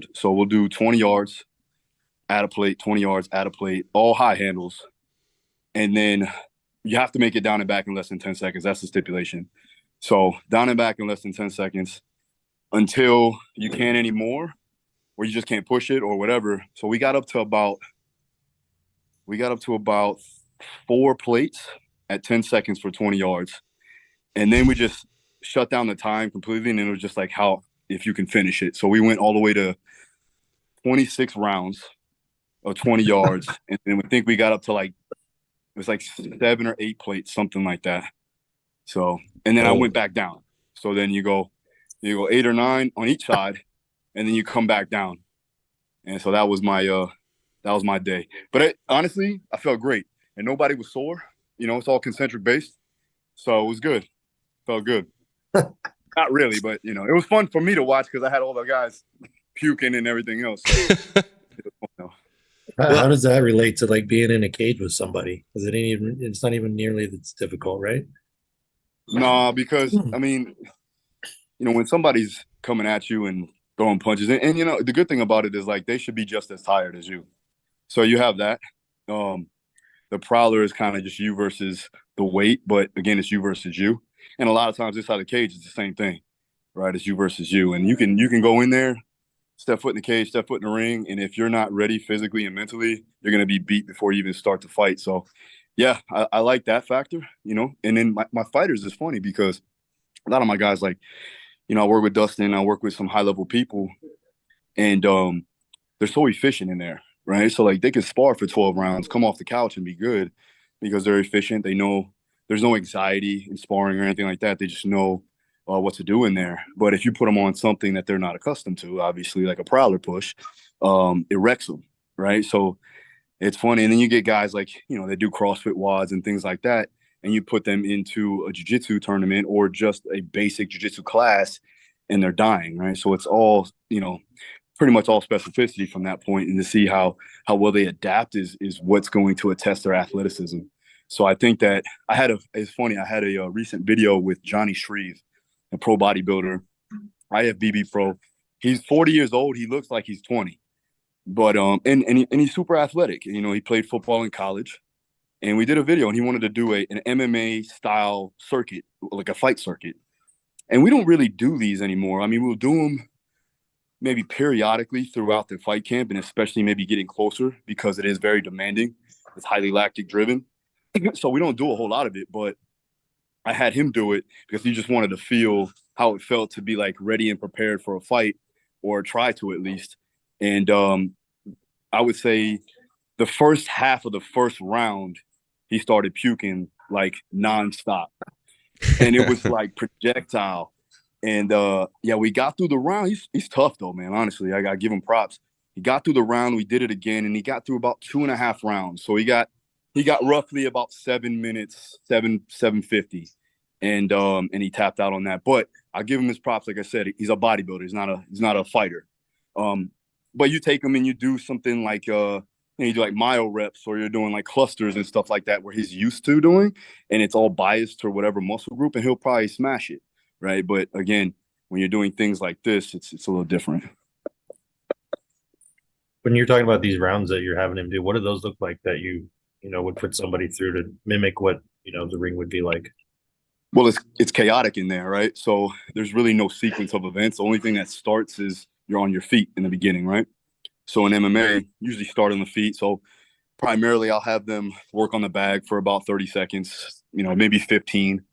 round. So we'll do 20 yards, add a plate, 20 yards, add a plate, all high handles. And then you have to make it down and back in less than 10 seconds. That's the stipulation. So down and back in less than 10 seconds until you can't anymore, or you just can't push it or whatever. So we got up to about 4 plates at 10 seconds for 20 yards. And then we just shut down the time completely. And it was just like if you can finish it. So we went all the way to 26 rounds of 20 yards. And then we think we got up to it was like 7 or 8 plates, something like that. So, and then I went back down. So then you go 8 or 9 on each side, and then you come back down. And so that was my day. But honestly, I felt great, and nobody was sore. It's all concentric based, so it was good. Felt good. Not really, but it was fun for me to watch because I had all the guys puking and everything else. So, How does that relate to like being in a cage with somebody? Because it's not even nearly as difficult, right? No, because I mean, when somebody's coming at you and throwing punches, and the good thing about it is like they should be just as tired as you. So you have that. The prowler is kind of just you versus the weight, but again, it's you versus you. And a lot of times inside the cage, it's the same thing, right? It's you versus you, and you can go in there, step foot in the cage, step foot in the ring, and if you're not ready physically and mentally, you're gonna be beat before you even start to fight. So, yeah, I like that factor, And then my fighters is funny because a lot of my guys, like, I work with Dustin, I work with some high level people, and they're so efficient in there, right? So like they can spar for 12 rounds, come off the couch and be good because they're efficient. They know there's no anxiety in sparring or anything like that. They just know what to do in there. But if you put them on something that they're not accustomed to, obviously like a prowler push, it wrecks them, right? So it's funny. And then you get guys like, they do CrossFit wads and things like that. And you put them into a jiu-jitsu tournament or just a basic jiu-jitsu class and they're dying, right? So it's all, pretty much all specificity from that point, and to see how well they adapt is what's going to attest their athleticism. So I think that it's funny, I had a recent video with Johnny Shreve, a pro bodybuilder, IFBB pro. He's 40 years old. He looks like he's 20, but and he's super athletic. He played football in college, and we did a video, and he wanted to do an MMA style circuit, like a fight circuit. And we don't really do these anymore. I mean, we'll do them maybe periodically throughout the fight camp, and especially maybe getting closer because it is very demanding. It's highly lactic driven. So we don't do a whole lot of it, but I had him do it because he just wanted to feel how it felt to be like ready and prepared for a fight, or try to at least. And I would say the first half of the first round, he started puking like nonstop. And it was like projectile. And we got through the round. He's tough though, man. Honestly, I gotta give him props. He got through the round. We did it again, and he got through about 2.5 rounds. So he got roughly about 7 minutes, 7:50, and he tapped out on that. But I give him his props. Like I said, he's a bodybuilder. He's not a fighter. But you take him and you do something like you do like mile reps, or you're doing like clusters and stuff like that, where he's used to doing, and it's all biased to whatever muscle group, and he'll probably smash it. Right. But again, when you're doing things like this, it's a little different. When you're talking about these rounds that you're having him do, what do those look like that you would put somebody through to mimic what the ring would be like? Well, it's chaotic in there, right? So there's really no sequence of events. The only thing that starts is you're on your feet in the beginning, right? So in MMA, usually start on the feet. So primarily I'll have them work on the bag for about 30 seconds, maybe 15.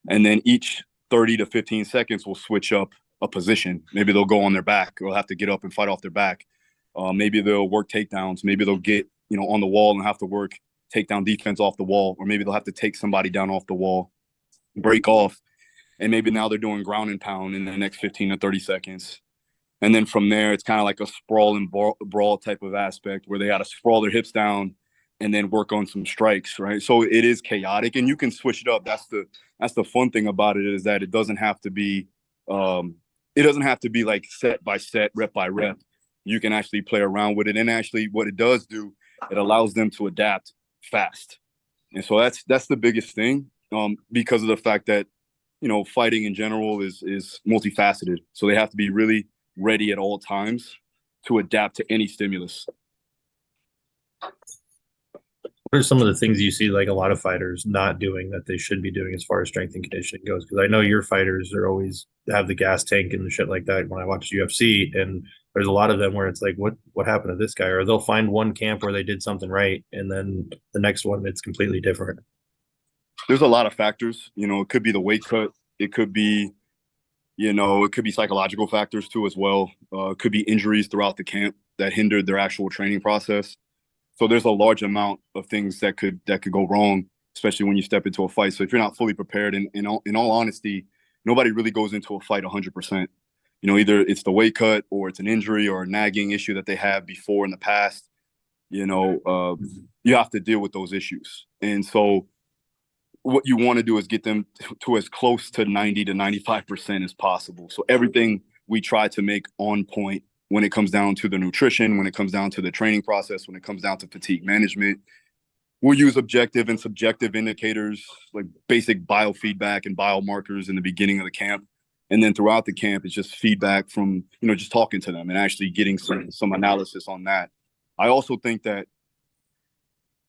And then each 30 to 15 seconds will switch up a position. Maybe they'll go on their back, or they'll have to get up and fight off their back. Maybe they'll work takedowns. Maybe they'll get, on the wall and have to work takedown defense off the wall. Or maybe they'll have to take somebody down off the wall, break off. And maybe now they're doing ground and pound in the next 15 to 30 seconds. And then from there, it's kind of like a sprawl and brawl type of aspect where they got to sprawl their hips down and then work on some strikes, right? So it is chaotic, and you can switch it up. That's the fun thing about it, is that it doesn't have to be like set by set, rep by rep. You can actually play around with it, and actually what it does do, it allows them to adapt fast. And so that's the biggest thing, because of the fact that fighting in general is multifaceted. So they have to be really ready at all times. to adapt to any stimulus. What are some of the things you see like a lot of fighters not doing that they should be doing as far as strength and conditioning goes? Because I know your fighters are always have the gas tank and shit like that when I watch UFC, and there's a lot of them where it's like, what happened to this guy? Or they'll find one camp where they did something right, and then the next one it's completely different. There's a lot of factors. It could be the weight cut. It could be, it could be psychological factors too as well. It could be injuries throughout the camp that hindered their actual training process. So there's a large amount of things that could go wrong, especially when you step into a fight. So if you're not fully prepared, and in all honesty, nobody really goes into a fight 100%. Either it's the weight cut or it's an injury or a nagging issue that they have before in the past. You have to deal with those issues. And so what you want to do is get them to as close to 90 to 95% as possible. So everything we try to make on point when it comes down to the nutrition, when it comes down to the training process, when it comes down to fatigue management. We'll use objective and subjective indicators like basic biofeedback and biomarkers in the beginning of the camp. And then throughout the camp, it's just feedback from, just talking to them and actually getting some analysis on that. I also think that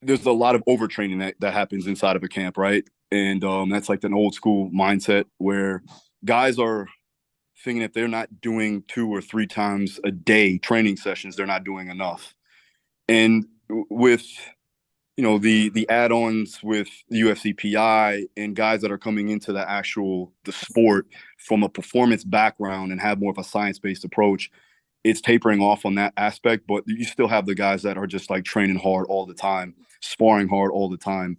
there's a lot of overtraining that happens inside of a camp, right? And that's like an old school mindset where guys are thinking if they're not doing 2 or 3 times a day training sessions, they're not doing enough. And with the add-ons with UFC PI and guys that are coming into the sport from a performance background and have more of a science-based approach, it's tapering off on that aspect, but you still have the guys that are just like training hard all the time, sparring hard all the time,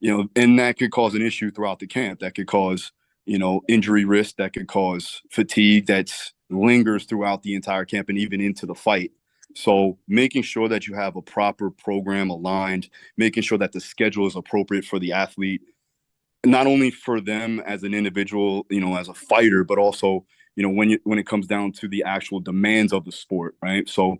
and that could cause an issue throughout the camp. That could cause, injury risk, that could cause fatigue that lingers throughout the entire camp and even into the fight. So making sure that you have a proper program aligned, making sure that the schedule is appropriate for the athlete, not only for them as an individual, as a fighter, but also, when it comes down to the actual demands of the sport, right? So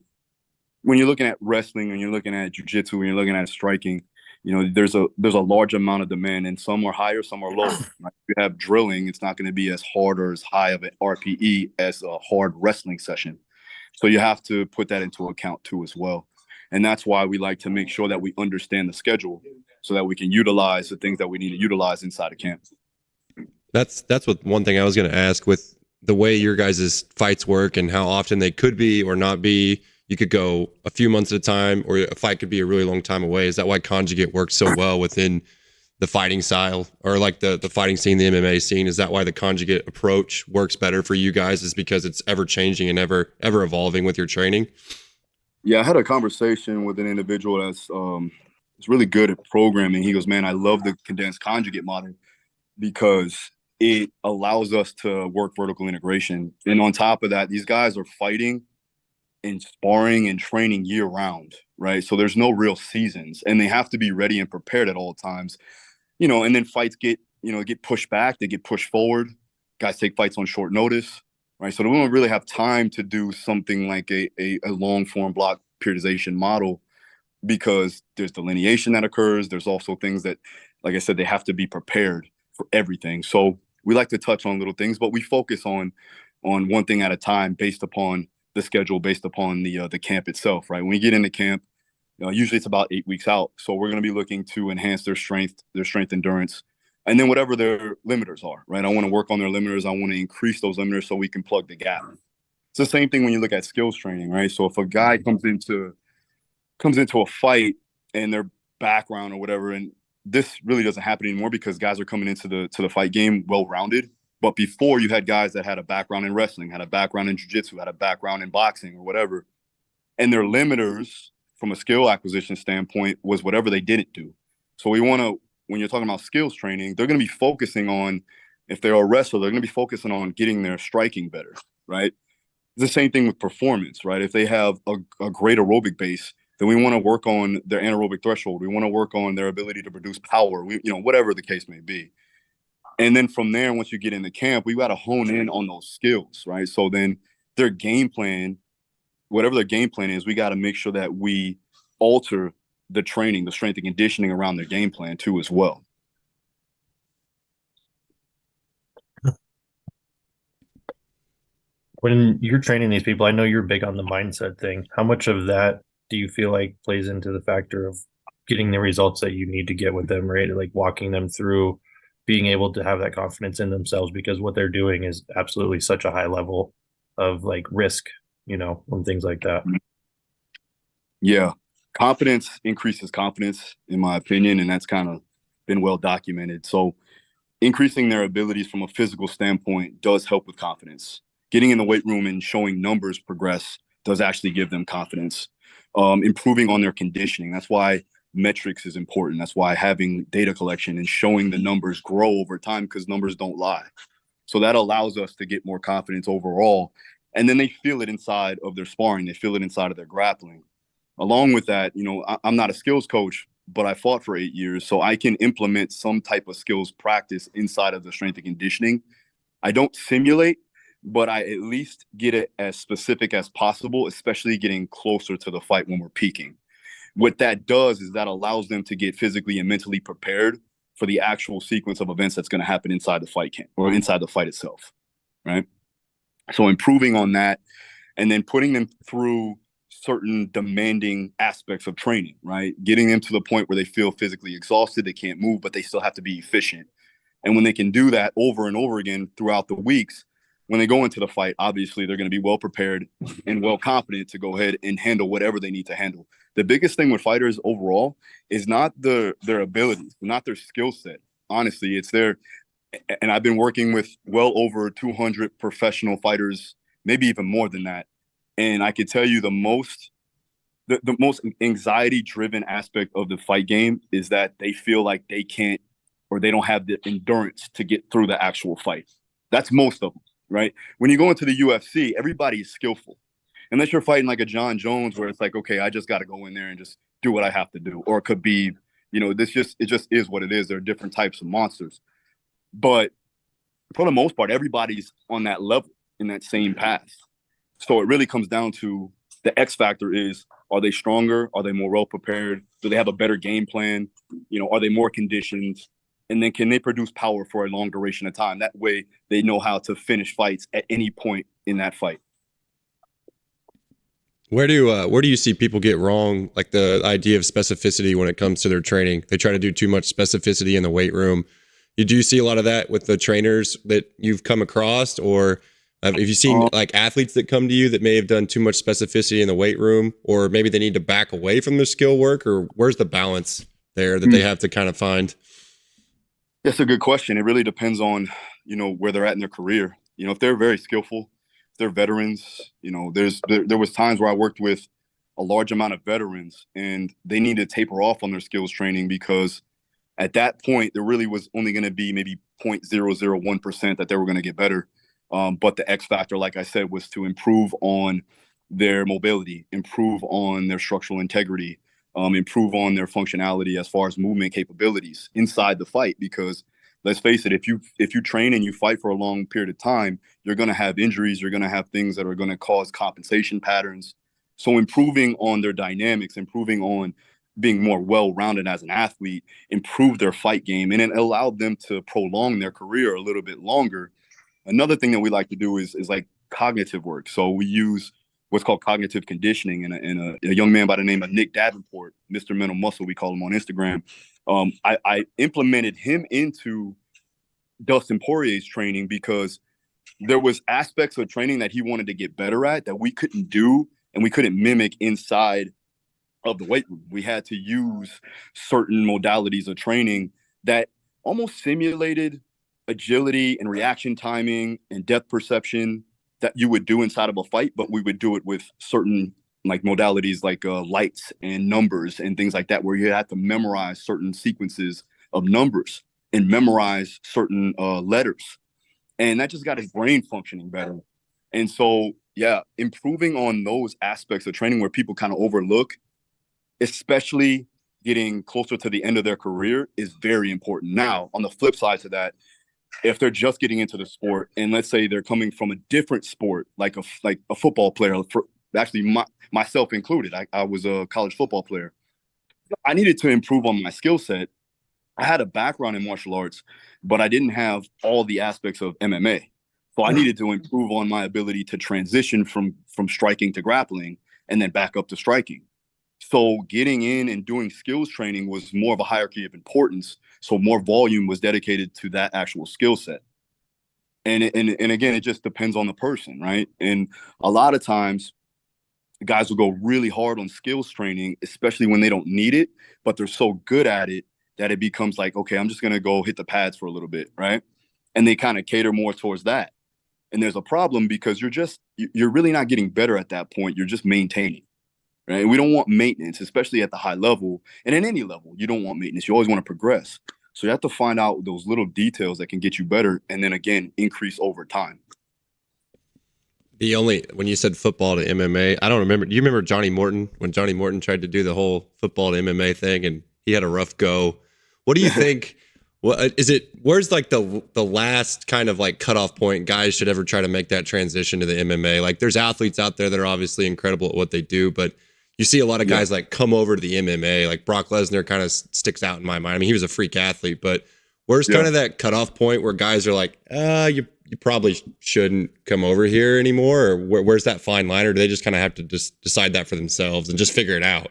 when you're looking at wrestling, when you're looking at jiu-jitsu, when you're looking at striking, there's a large amount of demand, and some are higher, some are lower. Right? If you have drilling, it's not going to be as hard or as high of an RPE as a hard wrestling session. So you have to put that into account too as well. And that's why we like to make sure that we understand the schedule so that we can utilize the things that we need to utilize inside of camp. That's what one thing I was going to ask with the way your guys' fights work and how often they could be or not be. You could go a few months at a time, or a fight could be a really long time away. Is that why conjugate works so well within the fighting style, or like the fighting scene, the MMA scene? Is that why the conjugate approach works better for you guys, is because it's ever changing and ever evolving with your training? Yeah, I had a conversation with an individual that's really good at programming. He goes, man, I love the condensed conjugate model because it allows us to work vertical integration. And on top of that, these guys are fighting and sparring and training year round, right? So there's no real seasons, and they have to be ready and prepared at all times, and then fights get pushed back, they get pushed forward. Guys take fights on short notice, right? So they don't really have time to do something like a long form block periodization model because there's delineation that occurs. There's also things that, like I said, they have to be prepared for everything. So we like to touch on little things, but we focus on one thing at a time based upon the schedule, based upon the camp itself, right? When you get into camp, usually it's about 8 weeks out. So we're going to be looking to enhance their strength endurance, and then whatever their limiters are, right? I want to work on their limiters. I want to increase those limiters so we can plug the gap. It's the same thing when you look at skills training, right? So if a guy comes into a fight and their background or whatever, and this really doesn't happen anymore because guys are coming into the fight game well-rounded. But before, you had guys that had a background in wrestling, had a background in jiu-jitsu, had a background in boxing or whatever. And their limiters from a skill acquisition standpoint was whatever they didn't do. So we want to, when you're talking about skills training, they're going to be focusing on, if they're a wrestler, they're going to be focusing on getting their striking better, right? It's the same thing with performance, right? If they have a great aerobic base, then we want to work on their anaerobic threshold. We want to work on their ability to produce power, whatever the case may be. And then from there, once you get into camp, we got to hone in on those skills, right? So then their game plan, whatever their game plan is, we got to make sure that we alter the training, the strength and conditioning around their game plan too as well. When you're training these people, I know you're big on the mindset thing. How much of that do you feel like plays into the factor of getting the results that you need to get with them, right? Like walking them through being able to have that confidence in themselves because what they're doing is absolutely such a high level of like risk, and things like that. Yeah. Confidence increases confidence, in my opinion, and that's kind of been well documented. So increasing their abilities from a physical standpoint does help with confidence. Getting in the weight room and showing numbers progress does actually give them confidence. Improving on their conditioning. That's why metrics is important. That's why having data collection and showing the numbers grow over time, because numbers don't lie. So that allows us to get more confidence overall. And then they feel it inside of their sparring. They feel it inside of their grappling. Along with that, I'm not a skills coach, but I fought for 8 years. So I can implement some type of skills practice inside of the strength and conditioning. I don't simulate, but I at least get it as specific as possible, especially getting closer to the fight when we're peaking. What that does is that allows them to get physically and mentally prepared for the actual sequence of events that's going to happen inside the fight camp or inside the fight itself, right? So improving on that and then putting them through certain demanding aspects of training, right? Getting them to the point where they feel physically exhausted, they can't move, but they still have to be efficient. And when they can do that over and over again throughout the weeks, when they go into the fight, obviously they're going to be well prepared and well confident to go ahead and handle whatever they need to handle. The biggest thing with fighters overall is not their abilities, not their skill set. Honestly, it's their, and I've been working with well over 200 professional fighters, maybe even more than that. And I could tell you the most anxiety driven aspect of the fight game is that they feel like they can't or they don't have the endurance to get through the actual fight. That's most of them, right? When you go into the UFC, everybody is skillful. Unless you're fighting like a John Jones where it's like, okay, I just got to go in there and just do what I have to do. Or it could be, it just is what it is. There are different types of monsters. But for the most part, everybody's on that level in that same path. So it really comes down to the X factor is, are they stronger? Are they more well prepared? Do they have a better game plan? Are they more conditioned? And then can they produce power for a long duration of time? That way they know how to finish fights at any point in that fight. Where do you see people get wrong, like the idea of specificity when it comes to their training? They try to do too much specificity in the weight room. Do you see a lot of that with the trainers that you've come across, or have you seen like athletes that come to you that may have done too much specificity in the weight room, or maybe they need to back away from their skill work, or where's the balance there that they have to kind of find? That's a good question. It really depends on, where they're at in their career. If they're very skillful, if they're veterans, there was times where I worked with a large amount of veterans and they need to taper off on their skills training because at that point there really was only going to be maybe 0.001% that they were going to get better. But the X factor, like I said, was to improve on their mobility, improve on their structural integrity, improve on their functionality as far as movement capabilities inside the fight. Because let's face it, if you train and you fight for a long period of time, you're going to have injuries. You're going to have things that are going to cause compensation patterns. So improving on their dynamics, improving on being more well-rounded as an athlete, improved their fight game, and it allowed them to prolong their career a little bit longer. Another thing that we like to do is like cognitive work. So we use what's called cognitive conditioning, and a young man by the name of Nick Davenport, Mr. Mental Muscle, we call him on Instagram. I implemented him into Dustin Poirier's training because there was aspects of training that he wanted to get better at that we couldn't do and we couldn't mimic inside of the weight room. We had to use certain modalities of training that almost simulated agility and reaction timing and depth perception that you would do inside of a fight, but we would do it with certain like modalities like lights and numbers and things like that, where you had to memorize certain sequences of numbers and memorize certain letters. And that just got his brain functioning better. And so, yeah, improving on those aspects of training where people kind of overlook, especially getting closer to the end of their career, is very important. Now, on the flip side to that, if they're just getting into the sport and let's say they're coming from a different sport, like a football player, actually myself included, I was a college football player. I needed to improve on my skill set. I had a background in martial arts, but I didn't have all the aspects of MMA. So I needed to improve on my ability to transition from striking to grappling and then back up to striking. So getting in and doing skills training was more of a hierarchy of importance. So more volume was dedicated to that actual skill set. And again, it just depends on the person, right? And a lot of times guys will go really hard on skills training, especially when they don't need it, but they're so good at it that it becomes like, okay, I'm just going to go hit the pads for a little bit, right? And they kind of cater more towards that. And there's a problem because you're really not getting better at that point. You're just maintaining, right? And we don't want maintenance, especially at the high level. And at any level, you don't want maintenance. You always want to progress. So you have to find out those little details that can get you better and then, again, increase over time. When you said football to MMA, I don't remember. Do you remember Johnny Morton, when Johnny Morton tried to do the whole football to MMA thing and he had a rough go? What do you think? Where's like the last kind of like cutoff point guys should ever try to make that transition to the MMA? Like there's athletes out there that are obviously incredible at what they do, but you see a lot of guys like come over to the MMA, like Brock Lesnar kind of sticks out in my mind. I mean, he was a freak athlete, but where's kind of that cutoff point where guys are like, you probably shouldn't come over here anymore? Or where's that fine line? Or do they just kind of have to just decide that for themselves and just figure it out?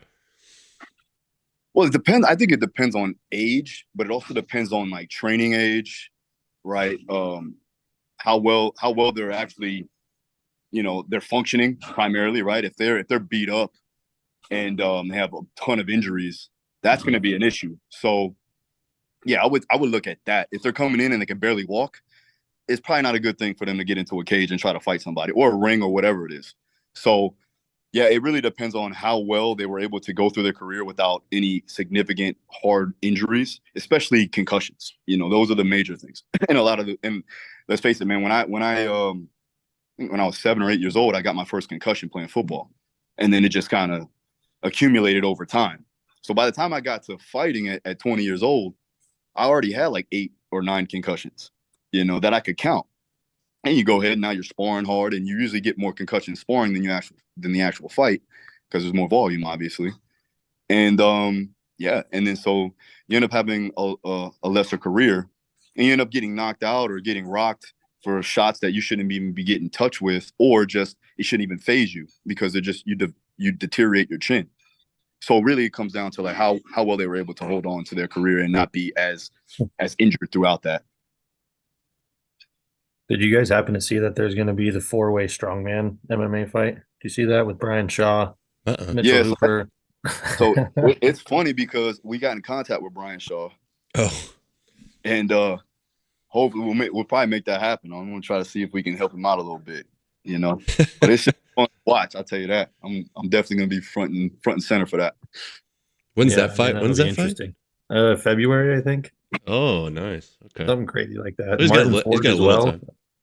Well, it depends. I think it depends on age, but it also depends on like training age, right? How well they're actually, they're functioning primarily, right? If they're beat up and they have a ton of injuries, that's going to be an issue. So, yeah, I would look at that. If they're coming in and they can barely walk, it's probably not a good thing for them to get into a cage and try to fight somebody or a ring or whatever it is. So, yeah, it really depends on how well they were able to go through their career without any significant hard injuries, especially concussions. Those are the major things. And let's face it, man, when I was 7 or 8 years old, I got my first concussion playing football, and then it just kind of accumulated over time. So by the time I got to fighting at 20 years old, I already had like 8 or 9 concussions, that I could count. And you go ahead and now you're sparring hard, and you usually get more concussion sparring than the actual fight because there's more volume, obviously. And and then so you end up having a lesser career, and you end up getting knocked out or getting rocked for shots that you shouldn't even be getting touched with, or just it shouldn't even phase you because they're just you deteriorate your chin. So really, it comes down to like how well they were able to hold on to their career and not be as injured throughout that. Did you guys happen to see that there's going to be the 4-way strongman MMA fight? Do you see that with Brian Shaw, Mitchell Hooper? So it's funny because we got in contact with Brian Shaw. Oh, and hopefully we'll probably make that happen. I'm going to try to see if we can help him out a little bit, But it's just fun to watch. I'll tell you that. I'm definitely going to be front and center for that. When's that fight? When's that fight? Interesting. February, I think. Oh, nice. Okay. Something crazy like that. He's got a little time.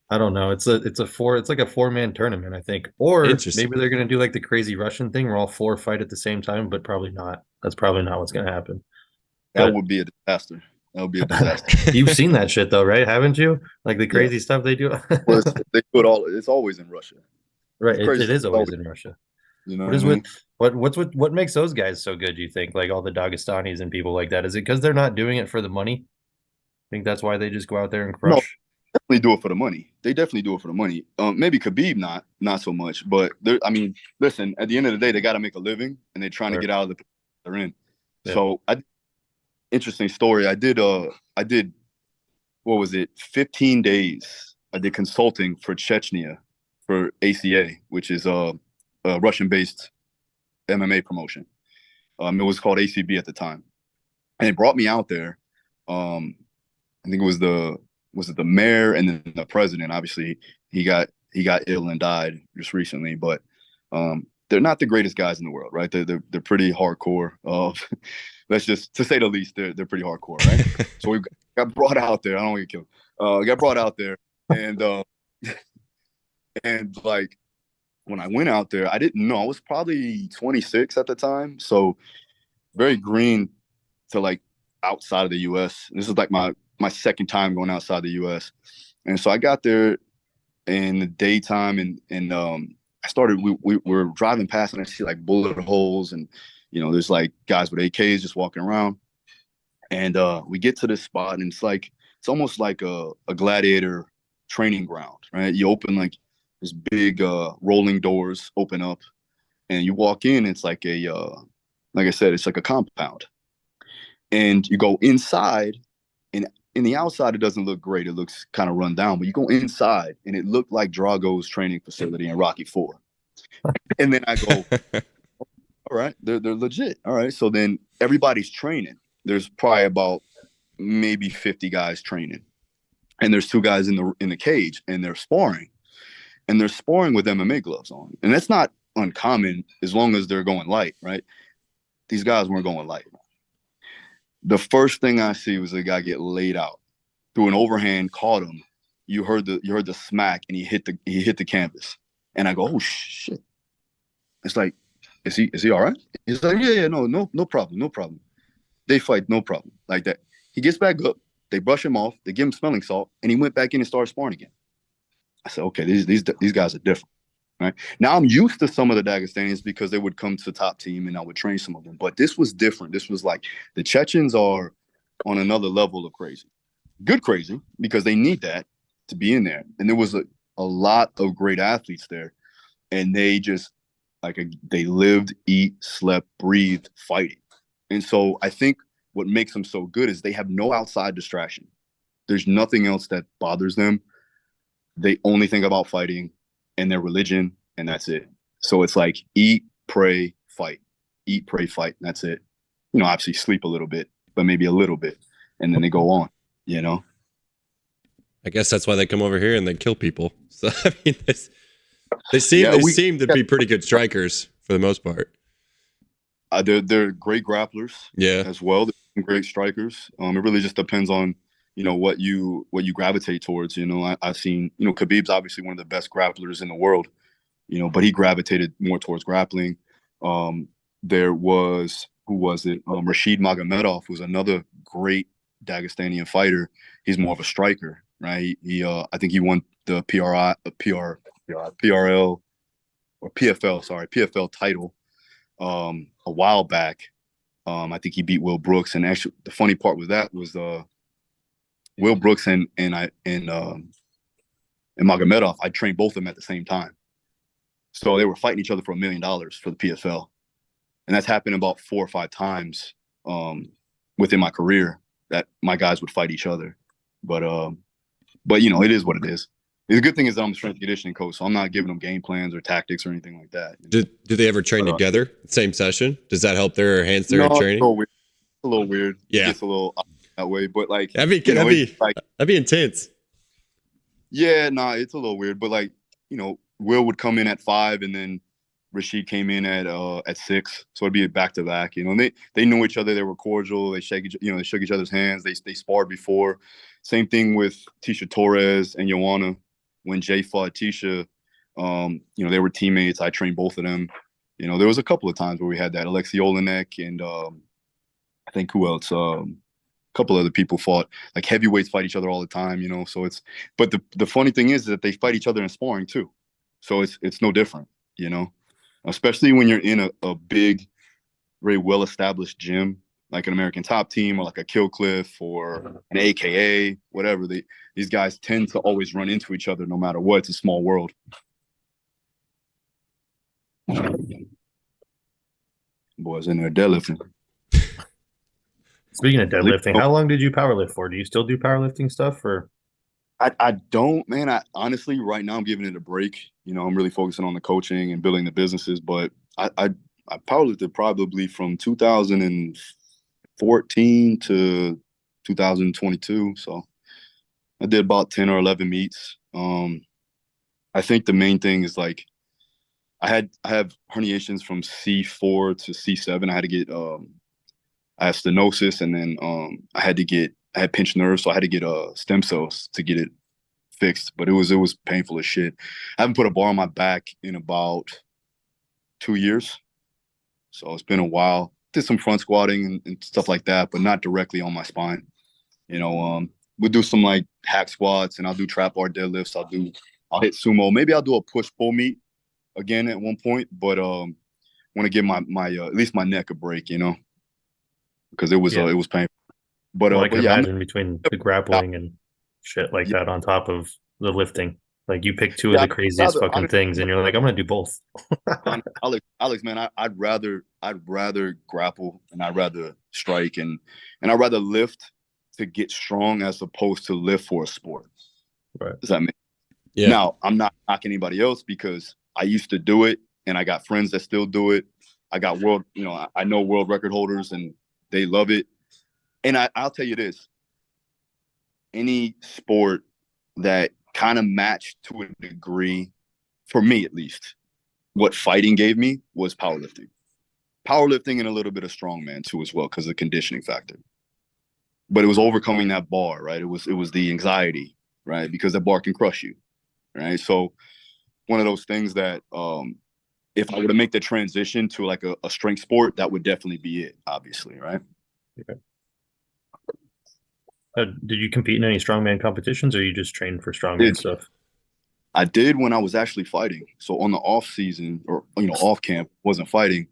I don't know. It's like a 4-man tournament, I think. Or maybe they're going to do like the crazy Russian thing where all 4 fight at the same time, but probably not. That's probably not what's going to happen. That would be a disaster. That would be a disaster. You've seen that shit though, right? Haven't you? Like the crazy stuff they do. Well, they do it all. It's always in Russia. Right. It is always in Russia. What makes those guys so good, do you think? Like all the Dagestanis and people like that? Is it because they're not doing it for the money? I think that's why they just go out there and crush. No, definitely do it for the money. They definitely do it for the money. Maybe Khabib not so much, but listen. At the end of the day, they got to make a living, and they're trying to get out of the position they're in. Yeah. So, interesting story. I did what was it? 15 days. I did consulting for Chechnya for ACA, which is a Russian-based MMA promotion. It was called ACB at the time, and it brought me out there. I think it was the mayor and then the president. Obviously, he got ill and died just recently, but they're not the greatest guys in the world, right? They're pretty hardcore. Let's just, to say the least, they're pretty hardcore, right? So we got brought out there. I don't want to get killed. We got brought out there, and like when I went out there, I didn't know. I was probably 26 at the time, so very green to like outside of the U.S. This is like my second time going outside the U.S. And so I got there in the daytime, and I started. We were driving past, and I see like bullet holes, and there's like guys with AKs just walking around. And we get to this spot, and it's almost like a gladiator training ground, right? You open like this big rolling doors open up, and you walk in. It's like like I said, it's like a compound, and you go inside, and in the outside it doesn't look great. It looks kind of run down, but you go inside, and it looked like Drago's training facility in Rocky IV. And then I go, all right, they're legit. All right, so then everybody's training. There's probably about maybe 50 guys training, and there's 2 guys in the cage, and they're sparring, with MMA gloves on, and that's not uncommon as long as they're going light, right? These guys weren't going light. The first thing I see was a guy get laid out through an overhand, caught him. You heard the smack, and he hit the canvas, and I go, oh shit! It's like, is he all right? He's like, yeah, no problem. They fight, no problem, like that. He gets back up, they brush him off, they give him smelling salt, and he went back in and started sparring again. I said, okay, these guys are different, right? Now I'm used to some of the Dagestanians because they would come to the top team and I would train some of them, but this was different. This was like the Chechens are on another level of crazy. Good crazy, because they need that to be in there. And there was a lot of great athletes there, and they just they lived, eat, slept, breathed fighting. And so I think what makes them so good is they have no outside distraction. There's nothing else that bothers them. They only think about fighting and their religion, and that's it. So it's like eat, pray, fight. Eat, pray, fight. And that's it. Obviously sleep a little bit, but maybe a little bit. And then they go on, I guess that's why they come over here and they kill people. So I mean, they seem to be pretty good strikers for the most part. They're great grapplers, as well. They're great strikers. It really just depends on what you gravitate towards. I've seen Khabib's obviously one of the best grapplers in the world. But he gravitated more towards grappling. There was Rashid Magomedov, who's another great Dagestanian fighter. He's more of a striker, right? He I think he won the PFL title a while back. I think he beat Will Brooks, and actually the funny part with that was Will Brooks and Magomedov. I trained both of them at the same time, so they were fighting each other for $1 million for the PFL, and that's happened about 4 or 5 times within my career that my guys would fight each other. But it is what it is. The good thing is that I'm a strength and conditioning coach, so I'm not giving them game plans or tactics or anything like that. Do they ever train together, same session? Does that help their enhance their training? It's a little weird. Yeah, it's a little that way, but like that'd be intense. Yeah, it's a little weird, but Will would come in at 5, and then Rashid came in at 6, so it'd be a back to back. And they knew each other. They were cordial. They shook each other's hands. They sparred before. Same thing with Tisha Torres and Joanna. When Jay fought Tisha, they were teammates. I trained both of them. There was a couple of times where we had that. Alexei Olenek and I think who else? A couple other people fought. Like heavyweights fight each other all the time. So but the funny thing is that they fight each other in sparring too. So it's no different. Especially when you're in a big, very well-established gym, like an American Top Team or like a Kill Cliff or an AKA, whatever. These guys tend to always run into each other no matter what. It's a small world. Boys in there deadlifting. Speaking of deadlifting, how long did you powerlift for? Do you still do powerlifting stuff, or? I don't, man. I honestly, right now, I'm giving it a break. I'm really focusing on the coaching and building the businesses. But I powerlifted probably from 2014 to 2022. So I did about 10 or 11 meets. I think the main thing is I have herniations from C4 to C7. I had to get I have stenosis, and then I had pinched nerves, so I had to get stem cells to get it fixed. But it was painful as shit. I haven't put a bar on my back in about 2 years, so it's been a while. Did some front squatting and stuff like that, but not directly on my spine. We'll do some hack squats, and I'll do trap bar deadlifts. I'll hit sumo. Maybe I'll do a push pull meet again at one point, but want to give my at least my neck a break, because it was painful. But I can imagine between the grappling and shit like that on top of the lifting? Like you pick two of Yeah, the craziest rather, fucking things, and you're like, I'm gonna do both. Alex, man, I'd rather grapple and I'd rather strike and I'd rather lift to get strong as opposed to lift for a sport. Right. Does that make Yeah. Now, I'm not knocking anybody else because I used to do it and I got friends that still do it. I got I know world record holders and they love it. And I'll tell you this, any sport that kind of matched to a degree, for me at least, what fighting gave me was powerlifting. Powerlifting and a little bit of strongman too as well because of the conditioning factor. But it was overcoming that bar, right? It was the anxiety, right? Because that bar can crush you, right? So one of those things that if I were to make the transition to like a strength sport, that would definitely be it, obviously, right? Okay. Did you compete in any strongman competitions, or you just trained for strongman stuff? I did when I was actually fighting. So on the off season or off camp, wasn't fighting.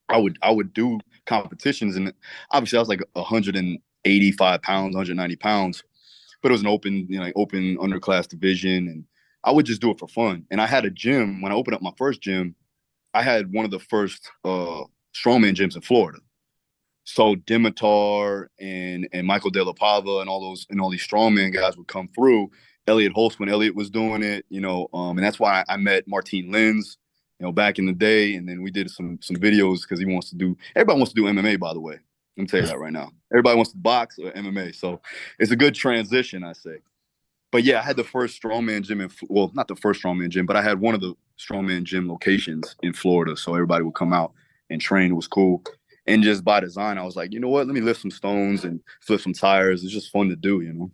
I would do competitions, and obviously I was like 185 pounds, 190 pounds, but it was an open, open underclass division, and I would just do it for fun. And I had a gym when I opened up my first gym. I had one of the first strongman gyms in Florida. So Dimitar and Michael De La Pava and all these strongman guys would come through. Elliot Holtz when Elliot was doing it, and that's why I met Martin Lenz, back in the day. And then we did some videos because everybody wants to do MMA, by the way. Let me tell you that right now. Everybody wants to box or MMA. So it's a good transition, I say. But yeah, I had the first strongman gym not the first strongman gym, but I had one of the strongman gym locations in Florida. So everybody would come out and train. It was cool. And just by design, I was like, you know what? Let me lift some stones and flip some tires. It's just fun to do.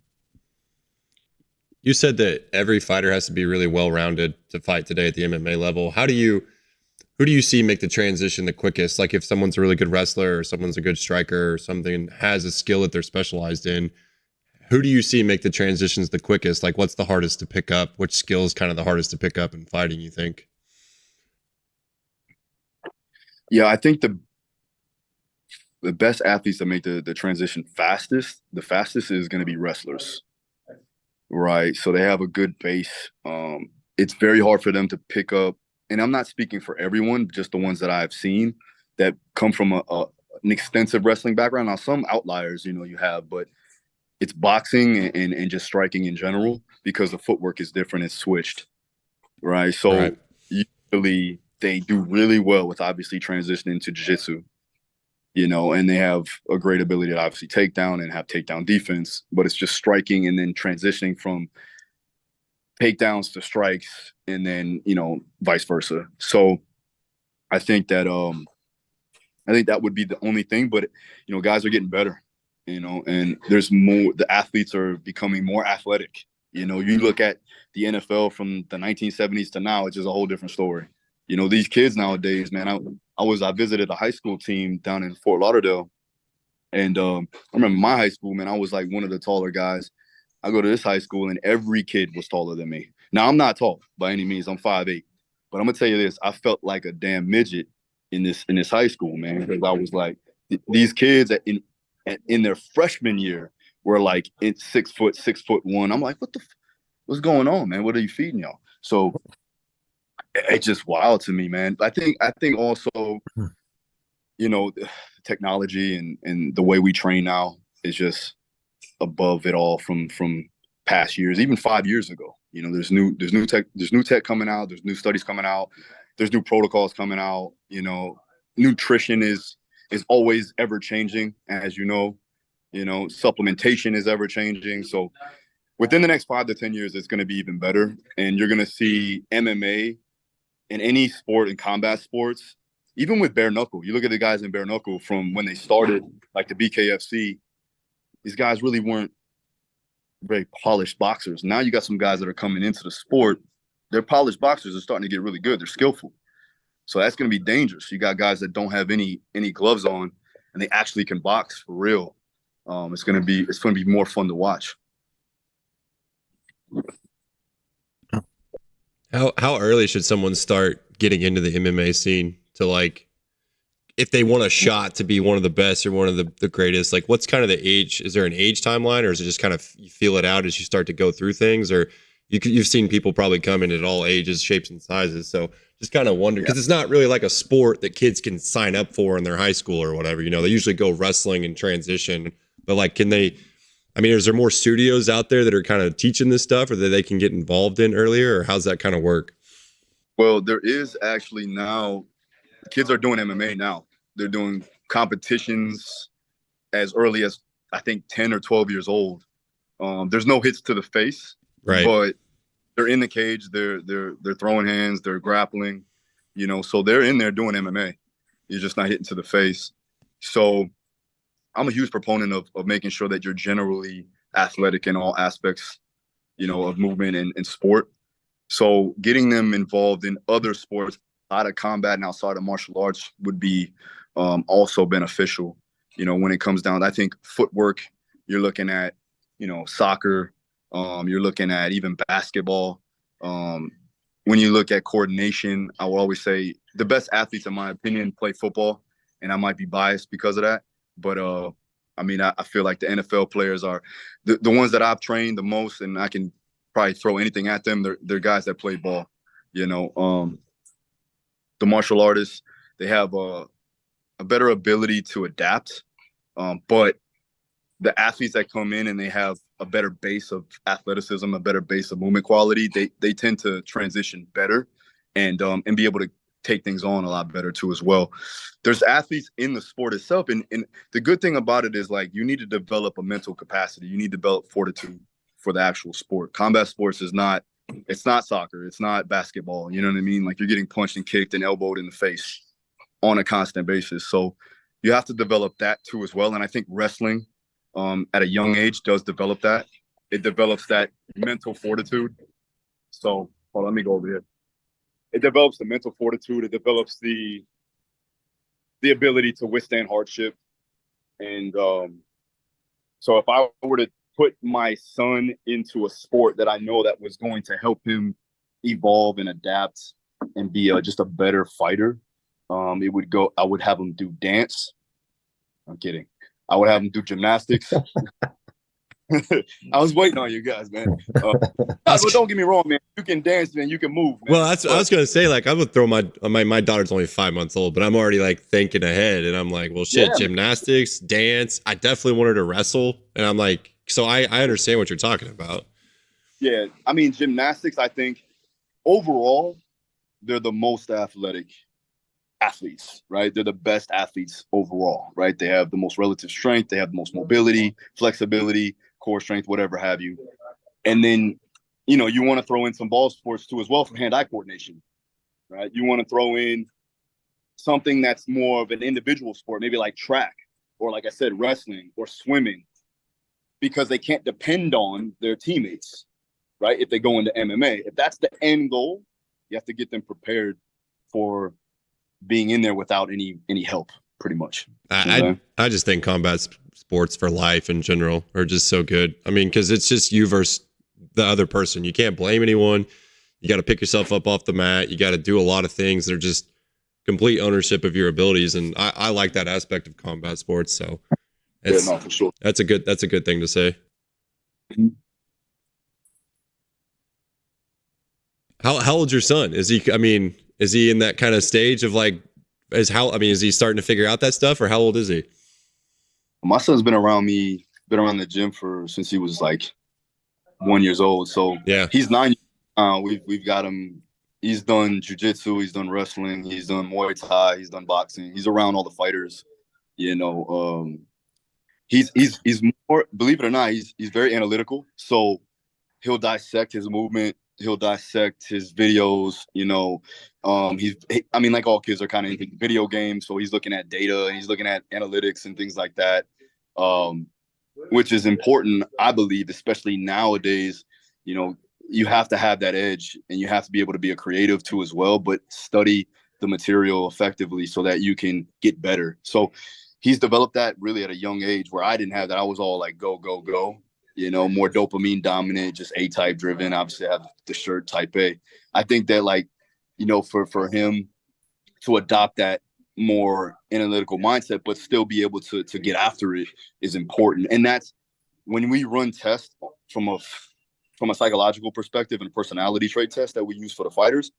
You said that every fighter has to be really well-rounded to fight today at the MMA level. Who do you see make the transition the quickest? Like if someone's a really good wrestler or someone's a good striker or something has a skill that they're specialized in, who do you see make the transitions the quickest? Like what's the hardest to pick up? Which skill is kind of the hardest to pick up in fighting, you think? Yeah, I think the best athletes that make the transition the fastest is going to be wrestlers, right? So they have a good base. It's very hard for them to pick up, and I'm not speaking for everyone, just the ones that I've seen that come from an extensive wrestling background. Now, some outliers, you have, but it's boxing and just striking in general because the footwork is different. It's switched, right? So Right. Usually they do really well with obviously transitioning to jiu-jitsu. And they have a great ability to obviously take down and have takedown defense, but it's just striking and then transitioning from takedowns to strikes and then, vice versa. So I think that would be the only thing, but guys are getting better, and there's more, the athletes are becoming more athletic. You look at the NFL from the 1970s to now, it's just a whole different story. These kids nowadays, man, I visited a high school team down in Fort Lauderdale. And I remember my high school, man, I was like one of the taller guys. I go to this high school and every kid was taller than me. Now, I'm not tall by any means. I'm 5'8". But I'm going to tell you this. I felt like a damn midget in this high school, man, because I was like, these kids in their freshman year were like 6 foot, 6'1". I'm like, what's going on, man? What are you feeding y'all? So it's just wild to me, man. I think also, technology and the way we train now is just above it all from past years, even 5 years ago. There's new tech coming out. There's new studies coming out. There's new protocols coming out. Nutrition is always ever changing, as supplementation is ever changing. So within the next 5 to 10 years, it's going to be even better. And you're going to see MMA in any sport and combat sports, even with bare knuckle. You look at the guys in bare knuckle from when they started, like the BKFC, these guys really weren't very polished boxers. Now you got some guys that are coming into the sport. They're polished boxers are starting to get really good. They're skillful. So that's going to be dangerous. You got guys that don't have any gloves on and they actually can box for real. It's going to be more fun to watch. How early should someone start getting into the MMA scene to, like, if they want a shot to be one of the best or one of the greatest? Like, what's kind of the age? Is there an age timeline, or is it just kind of you feel it out as you start to go through things? Or you've seen people probably come in at all ages, shapes, and sizes. So just kind of wonder, because it's not really like a sport that kids can sign up for in their high school or whatever. They usually go wrestling and transition, but like, can they? I mean, is there more studios out there that are kind of teaching this stuff, or that they can get involved in earlier, or how's that kind of work? Well, there is actually now. Kids are doing MMA now. They're doing competitions as early as I think 10 or 12 years old. There's no hits to the face, Right. but they're in the cage. They're throwing hands. They're grappling. So they're in there doing MMA. You're just not hitting to the face. So I'm a huge proponent of making sure that you're generally athletic in all aspects, of movement and sport. So getting them involved in other sports outside of combat and outside of martial arts would be also beneficial. When it comes down, I think footwork, you're looking at, soccer, you're looking at even basketball. When you look at coordination, I will always say the best athletes, in my opinion, play football, and I might be biased because of that. But I feel like the NFL players are the ones that I've trained the most, and I can probably throw anything at them. They're guys that play ball. The martial artists, they have a better ability to adapt, but the athletes that come in and they have a better base of athleticism, a better base of movement quality, they tend to transition better and be able to take things on a lot better too as well. There's athletes in the sport itself, and the good thing about it is, like, you need to develop a mental capacity. You need to develop fortitude for the actual sport. Combat sports it's not soccer, it's not basketball. You know what I mean? Like, you're getting punched and kicked and elbowed in the face on a constant basis. So you have to develop that too as well. And I think wrestling at a young age does develop that. It develops that mental fortitude. So let me go over here. It develops the mental fortitude. It develops the ability to withstand hardship. And so if I were to put my son into a sport that I know that was going to help him evolve and adapt and be just a better fighter, I would have him do dance. I'm kidding. I would have him do gymnastics. I was waiting on you guys, man. But don't get me wrong, man. You can dance, man. You can move, man. Well, I was gonna say, like, I would throw my daughter's only 5 months old, but I'm already like thinking ahead, and I'm like, well, shit, yeah. Gymnastics, dance. I definitely want her to wrestle, and I'm like, so I understand what you're talking about. Yeah, I mean, gymnastics, I think overall they're the most athletic athletes, right? They're the best athletes overall, right? They have the most relative strength, they have the most mobility, flexibility, core strength, whatever have you. And then, you want to throw in some ball sports too as well for hand-eye coordination, right? You want to throw in something that's more of an individual sport, maybe like track, or like I said, wrestling or swimming, because they can't depend on their teammates, right? If they go into MMA, if that's the end goal, you have to get them prepared for being in there without any help, pretty much. I just think combat sports for life in general are just so good. I mean, because it's just you versus the other person. You can't blame anyone. You got to pick yourself up off the mat. You got to do a lot of things that are just complete ownership of your abilities, and I like that aspect of combat sports. So for sure. That's a good thing to say. Mm-hmm. How old's your son? Is he in that kind of stage of like, is he starting to figure out that stuff, or how old is he? My son's been around the gym since he was like 1 year old. So yeah, he's 9. We've got him. He's done jiu-jitsu, he's done wrestling, he's done Muay Thai, he's done boxing. He's around all the fighters, He's more, believe it or not, he's very analytical. So he'll dissect his movement. He'll dissect his videos, like all kids are kind of into video games. So he's looking at data and he's looking at analytics and things like that, which is important, I believe, especially nowadays. You have to have that edge, and you have to be able to be a creative too as well, but study the material effectively so that you can get better. So he's developed that really at a young age, where I didn't have that. I was all like, go, go, go. More dopamine dominant, just A-type driven. Obviously, I have the shirt type A. I think that, like, for him to adopt that more analytical mindset, but still be able to get after it is important. And that's when we run tests from a from a psychological perspective and personality trait test that we use for the fighters,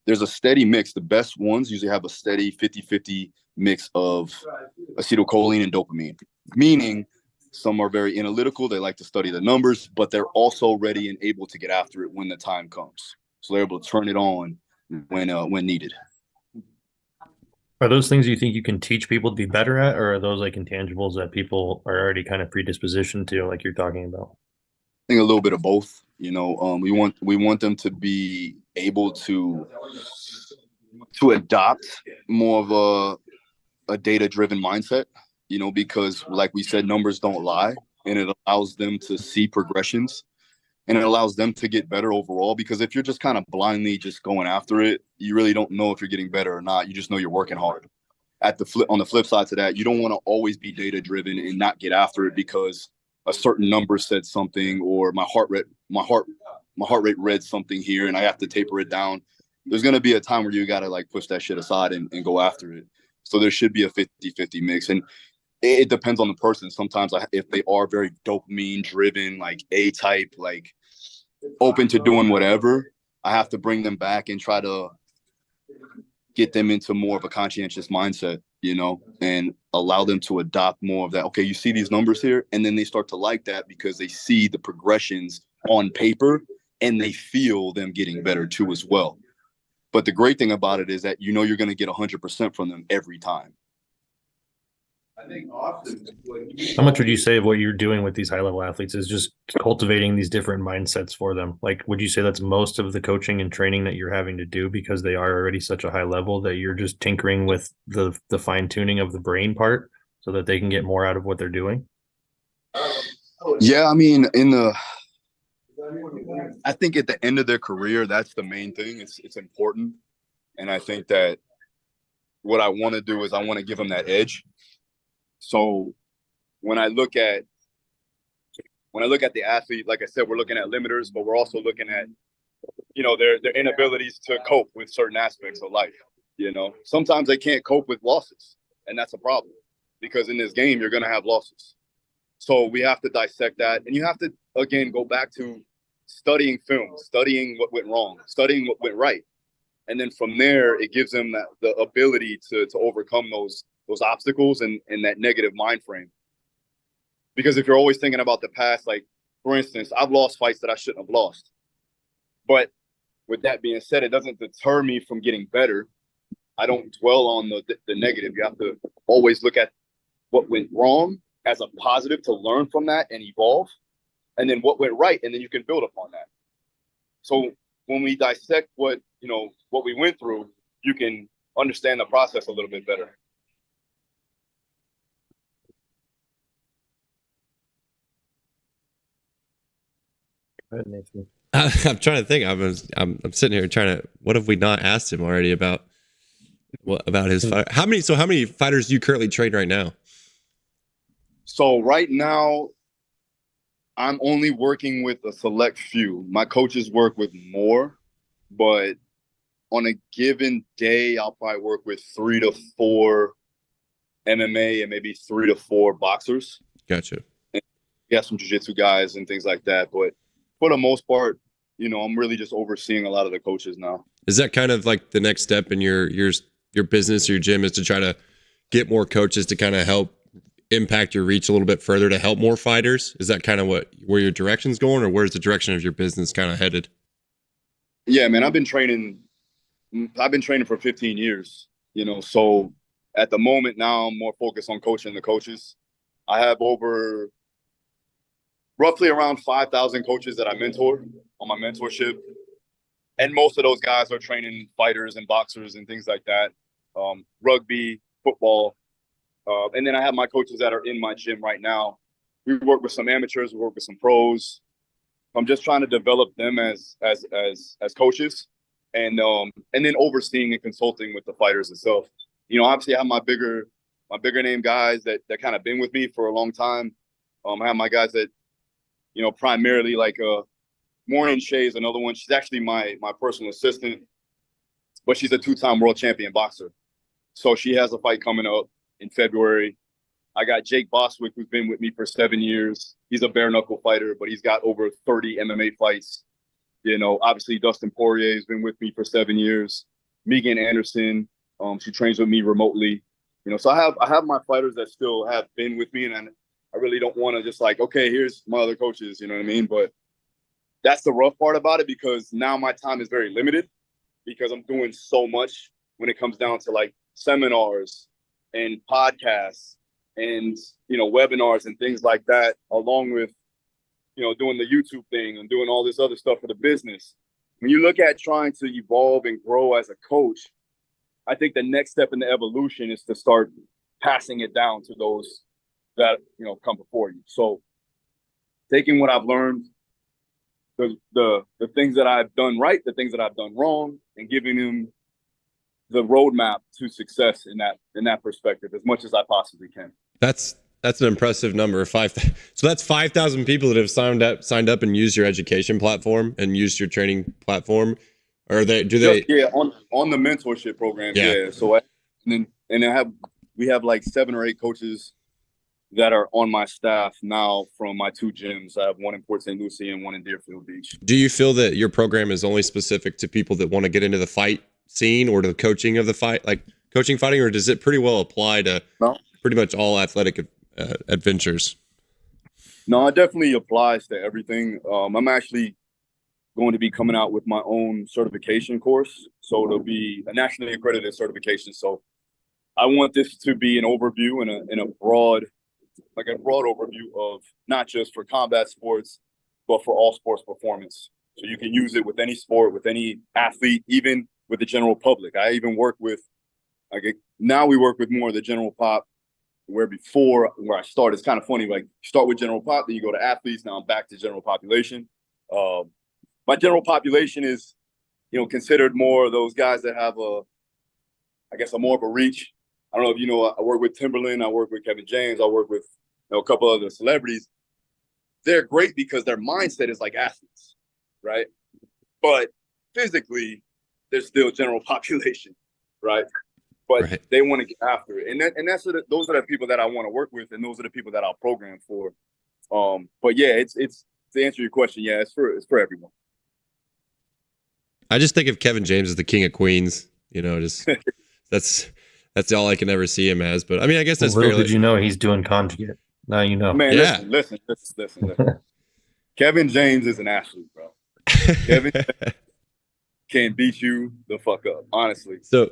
there's a steady mix. The best ones usually have a steady 50-50 mix of acetylcholine and dopamine, meaning some are very analytical. They like to study the numbers, but they're also ready and able to get after it when the time comes. So they're able to turn it on when needed. Are those things you think you can teach people to be better at, or are those like intangibles that people are already kind of predispositioned to, like you're talking about? I think a little bit of both. You know, we want them to be able to adopt more of a data-driven mindset, you know, because like we said, numbers don't lie, and it allows them to see progressions, and it allows them to get better overall. Because if you're just kind of blindly just going after it, you really don't know if you're getting better or not. You just know you're working hard. On the flip side to that, you don't want to always be data-driven and not get after it because a certain number said something, or my heart rate read something here, and I have to taper it down. There's going to be a time where you got to like push that shit aside and go after it. So there should be a 50-50 mix. And it depends on the person. Sometimes if they are very dopamine driven, like A-type, like open to doing whatever, I have to bring them back and try to get them into more of a conscientious mindset, you know, and allow them to adopt more of that. Okay, you see these numbers here, and then they start to like that because they see the progressions on paper and they feel them getting better too as well. But the great thing about it is that you know you're going to get 100% from them every time. I think often How much would you say of what you're doing with these high level athletes is just cultivating these different mindsets for them? Like, would you say that's most of the coaching and training that you're having to do because they are already such a high level that you're just tinkering with the fine tuning of the brain part so that they can get more out of what they're doing? Yeah, I mean, I think at the end of their career, that's the main thing. It's important. And I think that what I want to do is I want to give them that edge. So when I look at the athlete, like I said, we're looking at limiters, but we're also looking at, you know, their inabilities to cope with certain aspects of life. You know, sometimes they can't cope with losses, and that's a problem because in this game, you're going to have losses. So we have to dissect that. And you have to, again, go back to studying film, studying what went wrong, studying what went right. And then from there, it gives them the ability to overcome those obstacles and that negative mind frame. Because if you're always thinking about the past, like, for instance, I've lost fights that I shouldn't have lost. But with that being said, it doesn't deter me from getting better. I don't dwell on the negative. You have to always look at what went wrong as a positive to learn from that and evolve. And then what went right, and then you can build upon that. So when we dissect what we went through, you can understand the process a little bit better. I'm trying to think. I'm sitting here trying to. What have we not asked him already about his fight? How many fighters do you currently train right now? So right now, I'm only working with a select few. My coaches work with more, but on a given day, I'll probably work with 3 to 4 MMA and maybe 3 to 4 boxers. Gotcha. And got some jiu-jitsu guys and things like that, but for the most part, you know, I'm really just overseeing a lot of the coaches now. Is that kind of like the next step in your business, your gym, is to try to get more coaches to kind of help impact your reach a little bit further to help more fighters? Is that kind of where your direction's going, or where's the direction of your business kind of headed? Yeah, man, I've been training for 15 years, you know, so at the moment now I'm more focused on coaching the coaches. I have over roughly around 5,000 coaches that I mentor on my mentorship. And most of those guys are training fighters and boxers and things like that, rugby, football. And then I have my coaches that are in my gym right now. We work with some amateurs, we work with some pros. I'm just trying to develop them as coaches, and then overseeing and consulting with the fighters itself. You know, obviously I have my bigger name guys that kind of been with me for a long time. I have my guys that, you know, primarily like Maureen Shea is another one. She's actually my personal assistant, but she's a 2-time world champion boxer. So she has a fight coming up in February. I got Jake Boswick, who's been with me for 7 years. He's a bare knuckle fighter, but he's got over 30 MMA fights. You know, obviously Dustin Poirier has been with me for 7 years. Megan Anderson, she trains with me remotely. You know, so I have my fighters that still have been with me, and I really don't want to just like, okay, here's my other coaches, you know what I mean? But that's the rough part about it, because now my time is very limited because I'm doing so much when it comes down to like seminars and podcasts and, you know, webinars and things like that, along with, you know, doing the YouTube thing and doing all this other stuff for the business. When you look at trying to evolve and grow as a coach, I think the next step in the evolution is to start passing it down to those that, you know, come before you. So taking what I've learned, the things that I've done right, the things that I've done wrong, and giving them the roadmap to success in that perspective as much as I possibly can. That's an impressive number. So that's 5,000 people that have signed up and used your education platform and used your training platform. Or do they? Yeah, on the mentorship program. Yeah. So we have like 7 or 8 coaches that are on my staff now from my 2 gyms. I have one in Port St. Lucie and one in Deerfield Beach. Do you feel that your program is only specific to people that want to get into the fight scene or to the coaching of the fight, like coaching fighting, or does it pretty well apply to pretty much all athletic adventures? No, it definitely applies to everything. I'm actually going to be coming out with my own certification course. So it'll be a nationally accredited certification. So I want this to be an overview and a broad overview of not just for combat sports, but for all sports performance. So you can use it with any sport, with any athlete, even with the general public. I even work with, now we work with more of the general pop, where before, where I started, it's kind of funny, like you start with general pop, then you go to athletes, now I'm back to general population. My general population is, you know, considered more of those guys that have a more of a reach. I don't know if you know, I work with Timberland, I work with Kevin James, I work with, you know, a couple other celebrities. They're great because their mindset is like athletes, right? But physically, they're still general population, right? But they want to get after it, and those are the people that I want to work with, and those are the people that I'll program for. But yeah, it's to answer your question, yeah, it's for everyone. I just think of Kevin James as the king of queens, you know, just that's all I can ever see him as. But I mean, I guess that's Little did you know he's doing conjugate. Now you know. Man, yeah. Listen. Kevin James is an athlete, bro. Kevin can beat you the fuck up, honestly. So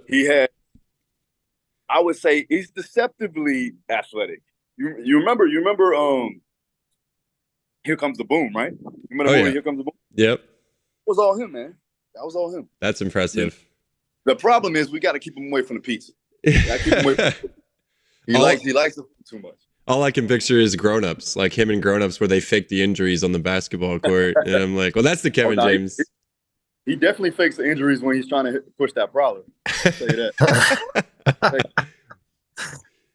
I would say he's deceptively athletic. You remember Here Comes the Boom, right? You remember the movie Here Comes the Boom? Yep. It was all him, man. That was all him. That's impressive. Yeah. The problem is we got to keep him away from the pizza. He likes it too much. All I can picture is Grown-Ups, like him in Grown-Ups where they fake the injuries on the basketball court. And I'm like, well, that's the Kevin James. He definitely fakes the injuries when he's trying to push that prowler. I'll tell you that.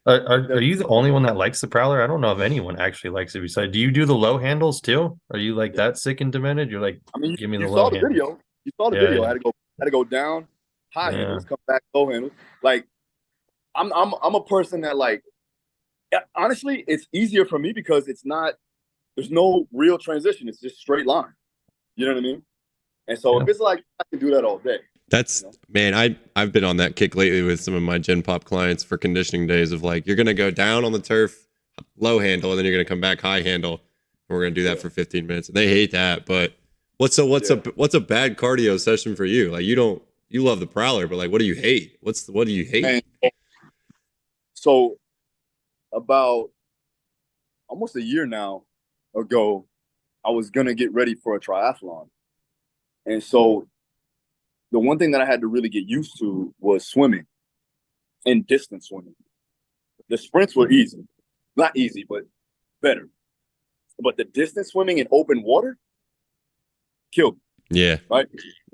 Are you the only one that likes the prowler? I don't know if anyone actually likes it besides. Do you do the low handles too? Are you like that sick and demented? You're like, give me the low handles. Video. You saw the video. I had to go down, high handles, come back, low handles. Like I'm a person that like, honestly, it's easier for me because there's no real transition. It's just straight line. You know what I mean? And so if it's like, I can do that all day. That's, man, I've been on that kick lately with some of my Gen Pop clients for conditioning days of like, you're going to go down on the turf, low handle, and then you're going to come back high handle. And we're going to do that for 15 minutes. And they hate that. But what's a bad cardio session for you? Like you love the prowler, but like, what do you hate? What do you hate? Man, so about almost a year now ago, I was going to get ready for a triathlon. And so the one thing that I had to really get used to was swimming and distance swimming. The sprints were easy. Not easy, but better. But the distance swimming in open water killed me. Yeah. Right?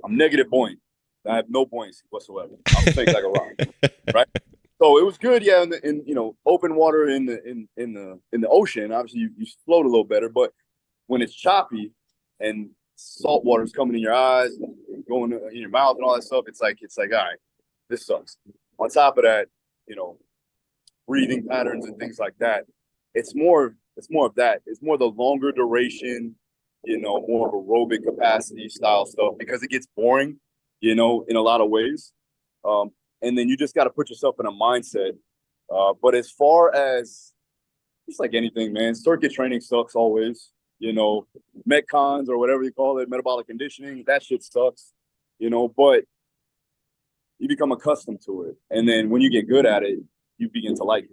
I'm negative buoyant. I have no buoyancy whatsoever. I'm fake like a rock. Right? So it was good, yeah, in you know, open water in the ocean. Obviously you float a little better, but when it's choppy and salt water's coming in your eyes and going in your mouth and all that stuff, it's like all right, this sucks. On top of that, you know, breathing patterns and things like that. It's more of that. It's more the longer duration, more aerobic capacity style stuff because it gets boring, in a lot of ways. And then you just got to put yourself in a mindset. But as far as it's like anything, man, circuit training sucks always. Metcons or whatever you call it, metabolic conditioning, that shit sucks. But you become accustomed to it, and then when you get good at it, you begin to like it.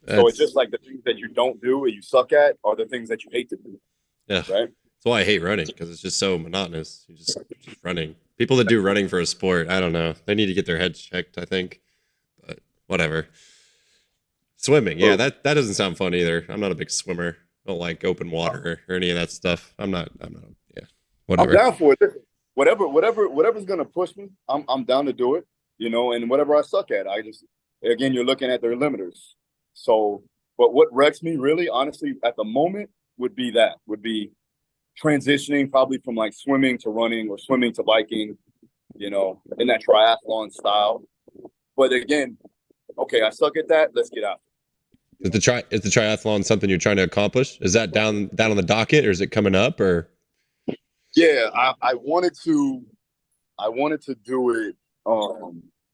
So it's just like the things that you don't do and you suck at are the things that you hate to do. Yeah, right. That's why I hate running, because it's just so monotonous. You're just running. People that do running for a sport, I don't know. They need to get their heads checked, I think. But whatever. Swimming, yeah, that doesn't sound fun either. I'm not a big swimmer. I don't like open water or any of that stuff. I'm not. Yeah, whatever. I'm down for it. Whatever's gonna push me, I'm down to do it. And whatever I suck at, again, you're looking at their limiters. So, but what wrecks me really, honestly, at the moment would be transitioning probably from like swimming to running or swimming to biking, in that triathlon style. But again, okay, I suck at that. Let's get out. Is the triathlon something you're trying to accomplish? Is that down on the docket, or is it coming up? Or yeah, I wanted to do it.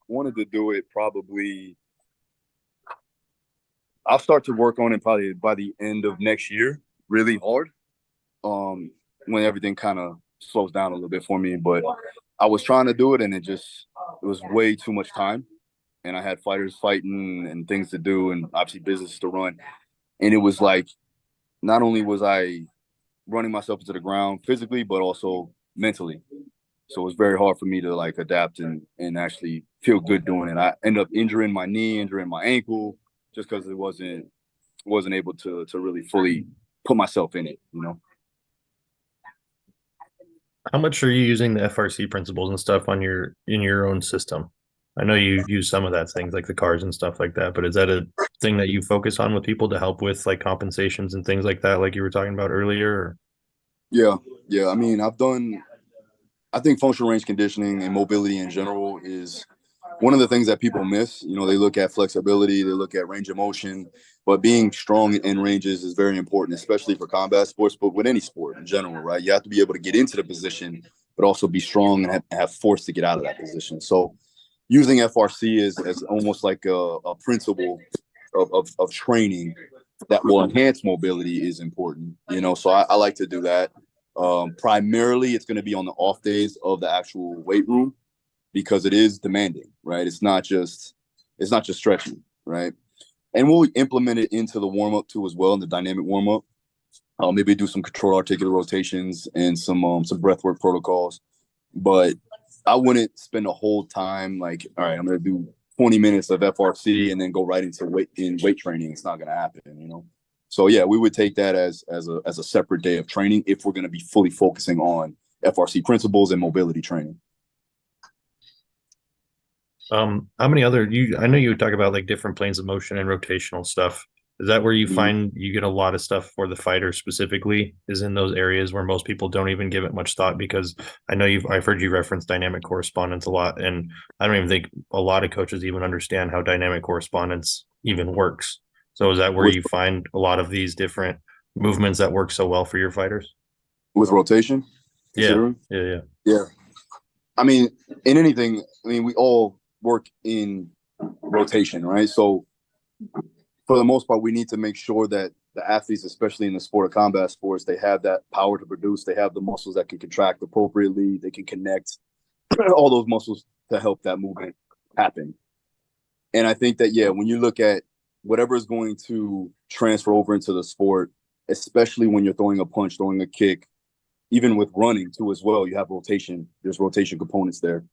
Wanted to do it probably. I'll start to work on it probably by the end of next year, really hard. When everything kind of slows down a little bit for me, but I was trying to do it, and it was way too much time. And I had fighters fighting and things to do and obviously business to run. And it was like, not only was I running myself into the ground physically, but also mentally. So it was very hard for me to like adapt and actually feel good doing it. I ended up injuring my knee, injuring my ankle, just because it wasn't able to really fully put myself in it, How much are you using the FRC principles and stuff in your own system? I know you use some of that things like the cars and stuff like that, but is that a thing that you focus on with people to help with like compensations and things like that, like you were talking about earlier? Or? Yeah. I mean, I think functional range conditioning and mobility in general is one of the things that people miss. They look at flexibility, they look at range of motion, but being strong in ranges is very important, especially for combat sports, but with any sport in general, right? You have to be able to get into the position, but also be strong and have force to get out of that position. So using FRC as almost like a principle of training that will enhance mobility is important, so I like to do that. Primarily, it's going to be on the off days of the actual weight room because it is demanding, right? It's not just stretching, right? And we'll implement it into the warm up too as well in the dynamic warm up. Maybe do some controlled articular rotations and some breathwork protocols, but I wouldn't spend a whole time like, all right, I'm going to do 20 minutes of FRC and then go right into weight training. It's not going to happen, So yeah, we would take that as a separate day of training if we're going to be fully focusing on FRC principles and mobility training. How many other I know you talk about like different planes of motion and rotational stuff. Is that where you find you get a lot of stuff for the fighter specifically, is in those areas where most people don't even give it much thought? Because I know I've heard you reference dynamic correspondence a lot, and I don't even think a lot of coaches even understand how dynamic correspondence even works. So is that where you find a lot of these different movements that work so well for your fighters? With rotation? Yeah. I mean, in anything, we all work in rotation, right? So for the most part, we need to make sure that the athletes, especially in the sport of combat sports, they have that power to produce. They have the muscles that can contract appropriately. They can connect all those muscles to help that movement happen. And I think that, when you look at whatever is going to transfer over into the sport, especially when you're throwing a punch, throwing a kick, even with running too as well, you have rotation. There's rotation components there.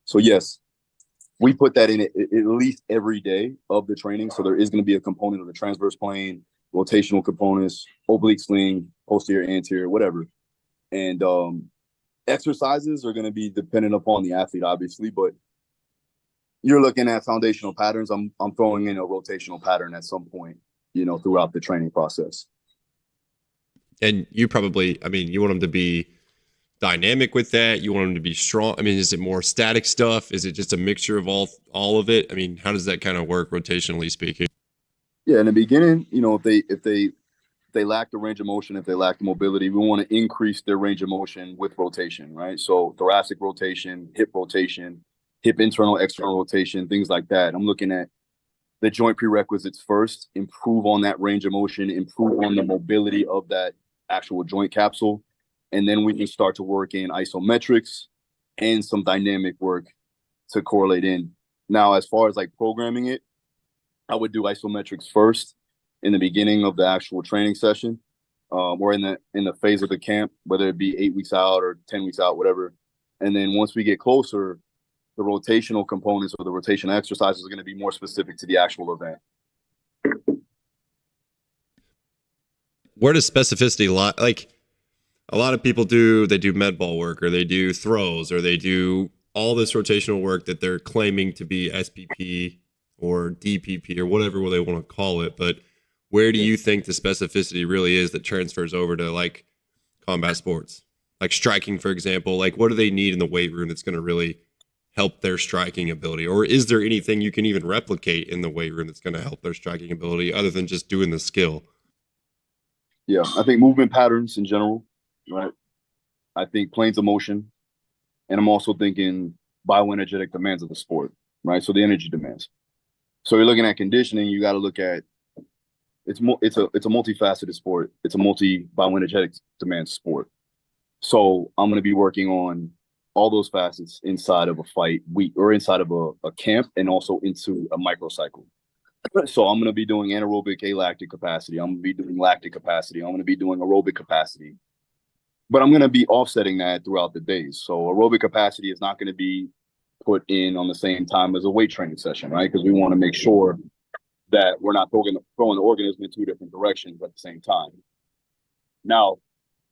So yes, we put that in at least every day of the training. So there is going to be a component of the transverse plane, rotational components, oblique sling, posterior, anterior, whatever. And exercises are going to be dependent upon the athlete, obviously, but you're looking at foundational patterns. I'm throwing in a rotational pattern at some point, throughout the training process. And you probably, you want them to be dynamic with that? You want them to be strong? Is it more static stuff? Is it just a mixture of all of it? How does that kind of work rotationally speaking? Yeah, in the beginning, if they lack the range of motion, if they lack the mobility, we want to increase their range of motion with rotation, right? So thoracic rotation, hip internal, external rotation, things like that. I'm looking at the joint prerequisites first, improve on that range of motion, improve on the mobility of that actual joint capsule. And then we can start to work in isometrics and some dynamic work to correlate in. Now, as far as like programming it, I would do isometrics first in the beginning of the actual training session, or in the phase of the camp, whether it be 8 weeks out or 10 weeks out, whatever. And then once we get closer, the rotational components or the rotation exercises are going to be more specific to the actual event. Where does specificity lie? Like a lot of people they do med ball work, or they do throws, or they do all this rotational work that they're claiming to be SPP or DPP or whatever they want to call it. But where do you think the specificity really is that transfers over to like combat sports, like striking, for example? Like what do they need in the weight room that's going to really help their striking ability? Or is there anything you can even replicate in the weight room that's going to help their striking ability other than just doing the skill? Yeah, I think movement patterns in general, right? I think planes of motion, and I'm also thinking bioenergetic demands of the sport, right? So the energy demands. So you're looking at conditioning, you got to look at it's a multifaceted sport. It's a bioenergetic demand sport. So I'm going to be working on all those facets inside of a fight week or inside of a camp, and also into a microcycle. So I'm going to be doing anaerobic alactic capacity. I'm going to be doing lactic capacity. I'm going to be doing aerobic capacity. But I'm going to be offsetting that throughout the days. So aerobic capacity is not going to be put in on the same time as a weight training session, right? Because we want to make sure that we're not throwing the organism in two different directions at the same time. Now,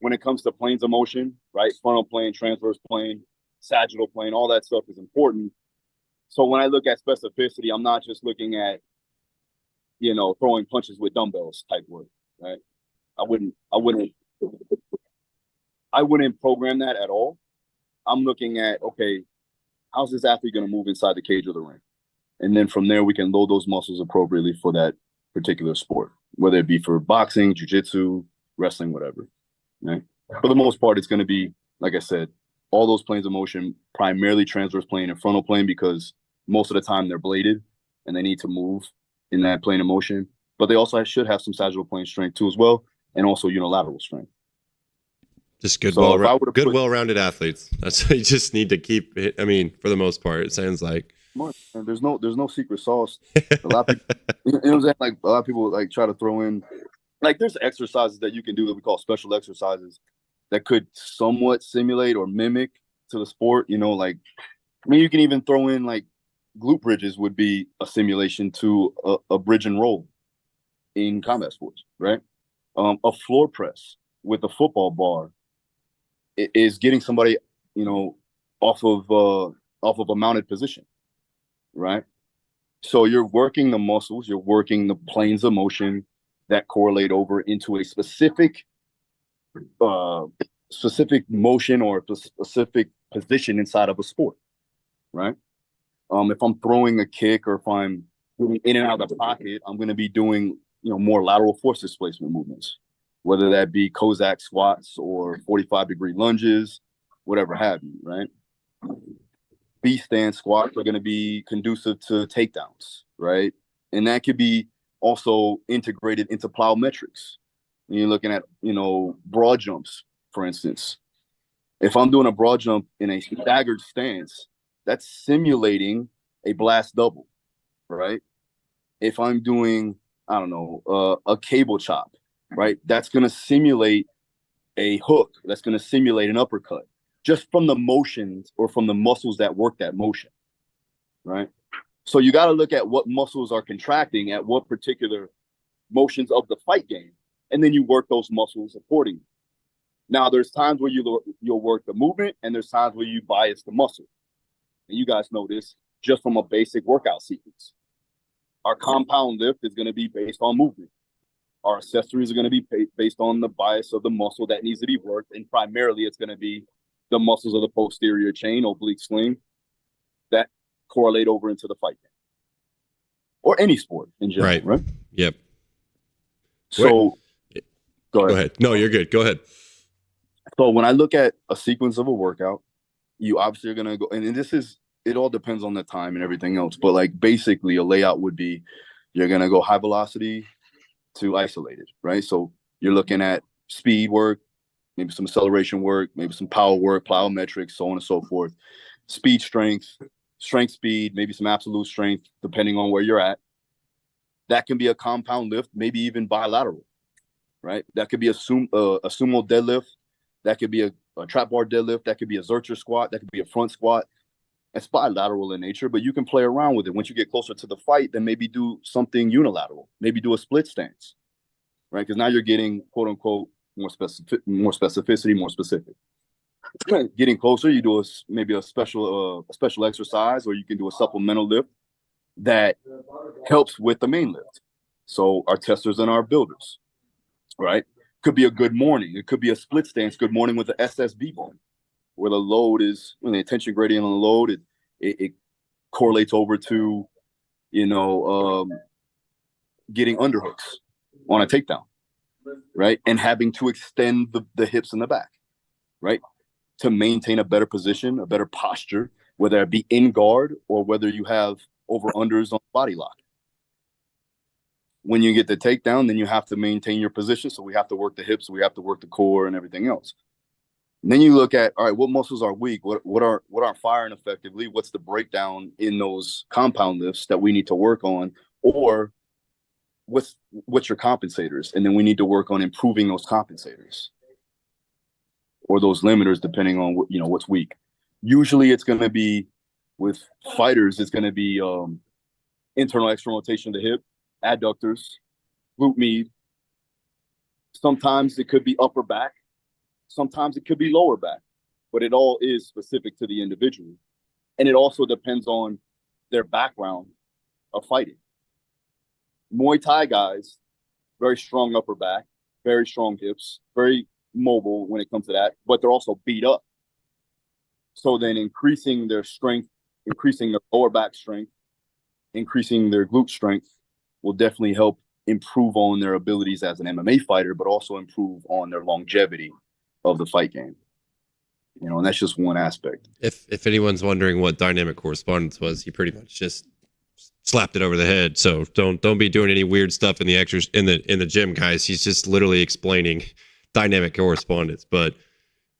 when it comes to planes of motion, right? Frontal plane, transverse plane, sagittal plane, all that stuff is important. So when I look at specificity, I'm not just looking at, throwing punches with dumbbells type work, right? I wouldn't program that at all. I'm looking at, okay, how's this athlete going to move inside the cage or the ring? And then from there, we can load those muscles appropriately for that particular sport, whether it be for boxing, jiu-jitsu, wrestling, whatever, right? For the most part, it's going to be, like I said, all those planes of motion, primarily transverse plane and frontal plane, because most of the time they're bladed and they need to move in that plane of motion. But they also should have some sagittal plane strength too as well, and also unilateral strength. Just good, So well-rounded athletes. That's what you just need to keep. I mean, for the most part, it sounds like. There's no secret sauce. A lot of people, you know what I'm saying? Like a lot of people like try to throw in, like there's exercises that you can do that we call special exercises that could somewhat simulate or mimic to the sport. Like, I mean, you can even throw in like glute bridges would be a simulation to a bridge and roll in combat sports, right? A floor press with a football bar is getting somebody, off of a mounted position, right? So you're working the muscles, you're working the planes of motion that correlate over into a specific motion or a specific position inside of a sport, right? If I'm throwing a kick, or if I'm moving in and out of the pocket, I'm going to be doing, more lateral force displacement movements, whether that be Cossack squats or 45-degree lunges, whatever have you, right? B-stand squats are going to be conducive to takedowns, right? And that could be also integrated into plyometrics. You're looking at, broad jumps, for instance. If I'm doing a broad jump in a staggered stance, that's simulating a blast double, right? If I'm doing, a cable chop, right? That's going to simulate a hook. That's going to simulate an uppercut, just from the motions or from the muscles that work that motion, right? So you got to look at what muscles are contracting at what particular motions of the fight game, and then you work those muscles accordingly. Now, there's times where you'll work the movement, and there's times where you bias the muscle. And you guys know this just from a basic workout sequence. Our compound lift is going to be based on movement. Our accessories are going to be based on the bias of the muscle that needs to be worked, and primarily it's going to be the muscles of the posterior chain, oblique sling, that correlate over into the fight game. Or any sport in general, right? Yep. So go Go ahead. ahead. No, you're good. Go ahead. So when I look at a sequence of a workout, you obviously are going to go, and it all depends on the time and everything else. But like basically a layout would be, you're going to go high velocity to isolated, right? So you're looking at speed work, maybe some acceleration work, maybe some power work, plyometrics, so on and so forth. Speed, strength, speed, maybe some absolute strength, depending on where you're at. That can be a compound lift, maybe even bilateral, right? That could be a sumo deadlift. That could be a trap bar deadlift. That could be a Zercher squat. That could be a front squat. It's bilateral in nature, but you can play around with it. Once you get closer to the fight, then maybe do something unilateral. Maybe do a split stance, right? Because now you're getting, quote unquote, more specificity, more specific. Getting closer, you do maybe a special exercise, or you can do a supplemental lift that helps with the main lift. So our testers and our builders, right? Could be a good morning. It could be a split stance good morning with the SSB bone, where the load is, when the attention gradient on the load, it correlates over to, getting underhooks on a takedown, right? And having to extend the hips in the back, right? To maintain a better position, a better posture, whether it be in guard or whether you have over-unders on body lock. When you get the takedown, then you have to maintain your position. So we have to work the hips, we have to work the core and everything else. And then you look at, all right, what muscles are weak? What aren't firing effectively? What's the breakdown in those compound lifts that we need to work on? Or what's your compensators? And then we need to work on improving those compensators or those limiters, depending on what's weak. Usually it's going to be, with fighters, it's going to be internal external rotation of the hip, adductors, glute med. Sometimes it could be upper back. Sometimes it could be lower back. But it all is specific to the individual. And it also depends on their background of fighting. Muay Thai guys, very strong upper back, very strong hips, very mobile when it comes to that, but they're also beat up. So then increasing their strength, increasing their lower back strength, increasing their glute strength will definitely help improve on their abilities as an MMA fighter, but also improve on their longevity of the fight game. And that's just one aspect. If anyone's wondering what dynamic correspondence was, he pretty much just slapped it over the head. So don't be doing any weird stuff in the gym, guys. He's just literally explaining dynamic correspondence. But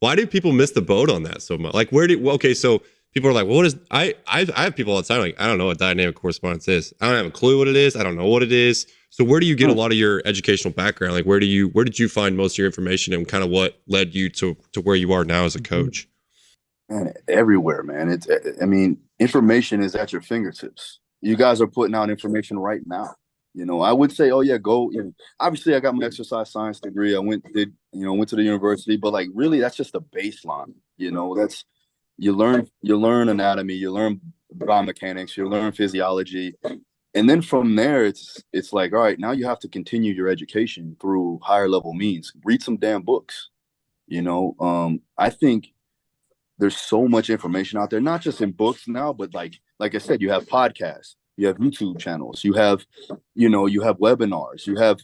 why do people miss the boat on that so much? Like, so people are like, well, what is, I have people all the time like, I don't know what dynamic correspondence is. I don't have a clue what it is. I don't know what it is. So where do you get a lot of your educational background? Like, where did you find most of your information, and kind of what led you to where you are now as a coach? Man, everywhere, man. Information is at your fingertips. You guys are putting out information right now. I would say, oh yeah, go. Obviously, I got my exercise science degree. I went to the university, but like really, that's just a baseline. That's, you learn anatomy, you learn biomechanics, you learn physiology, and then from there, it's like, all right, now you have to continue your education through higher level means. Read some damn books. I think there's so much information out there, not just in books now, but like I said, you have podcasts, you have YouTube channels, you have webinars, you have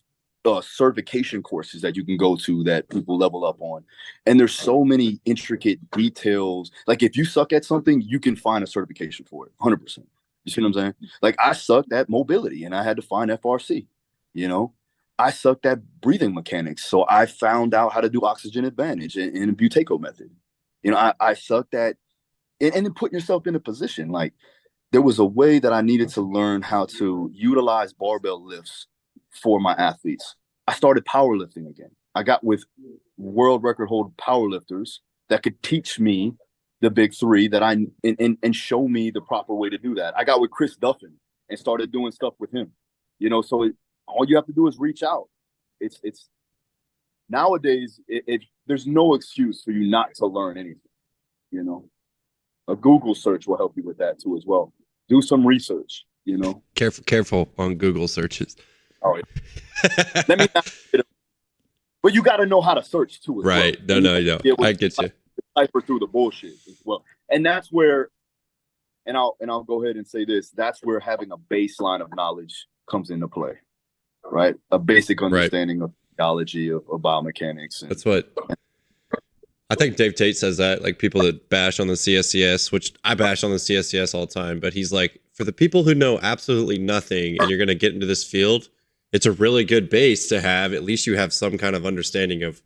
certification courses that you can go to that people level up on. And there's so many intricate details. Like if you suck at something, you can find a certification for it, 100%. You see what I'm saying? Like I sucked at mobility and I had to find FRC, I sucked at breathing mechanics. So I found out how to do oxygen advantage and a Buteyko method. I sucked at, and then putting yourself in a position. Like there was a way that I needed to learn how to utilize barbell lifts for my athletes. I started powerlifting again. I got with world record hold powerlifters that could teach me the big three and show me the proper way to do that. I got with Chris Duffin and started doing stuff with him. So all you have to do is reach out. It's nowadays, there's no excuse for you not to learn anything. A Google search will help you with that too as well. Do some research. Careful on Google searches. All right. Let me not, but you got to know how to search too as right. well. No. I get you. Cipher through the bullshit as well, and that's where, and I'll go ahead and say this. That's where having a baseline of knowledge comes into play. right? A basic Right. understanding of biology, of biomechanics. That's what I think Dave Tate says that, like people that bash on the CSCS, which I bash on the CSCS all the time, but he's like, for the people who know absolutely nothing and you're going to get into this field, it's a really good base to have. At least you have some kind of understanding of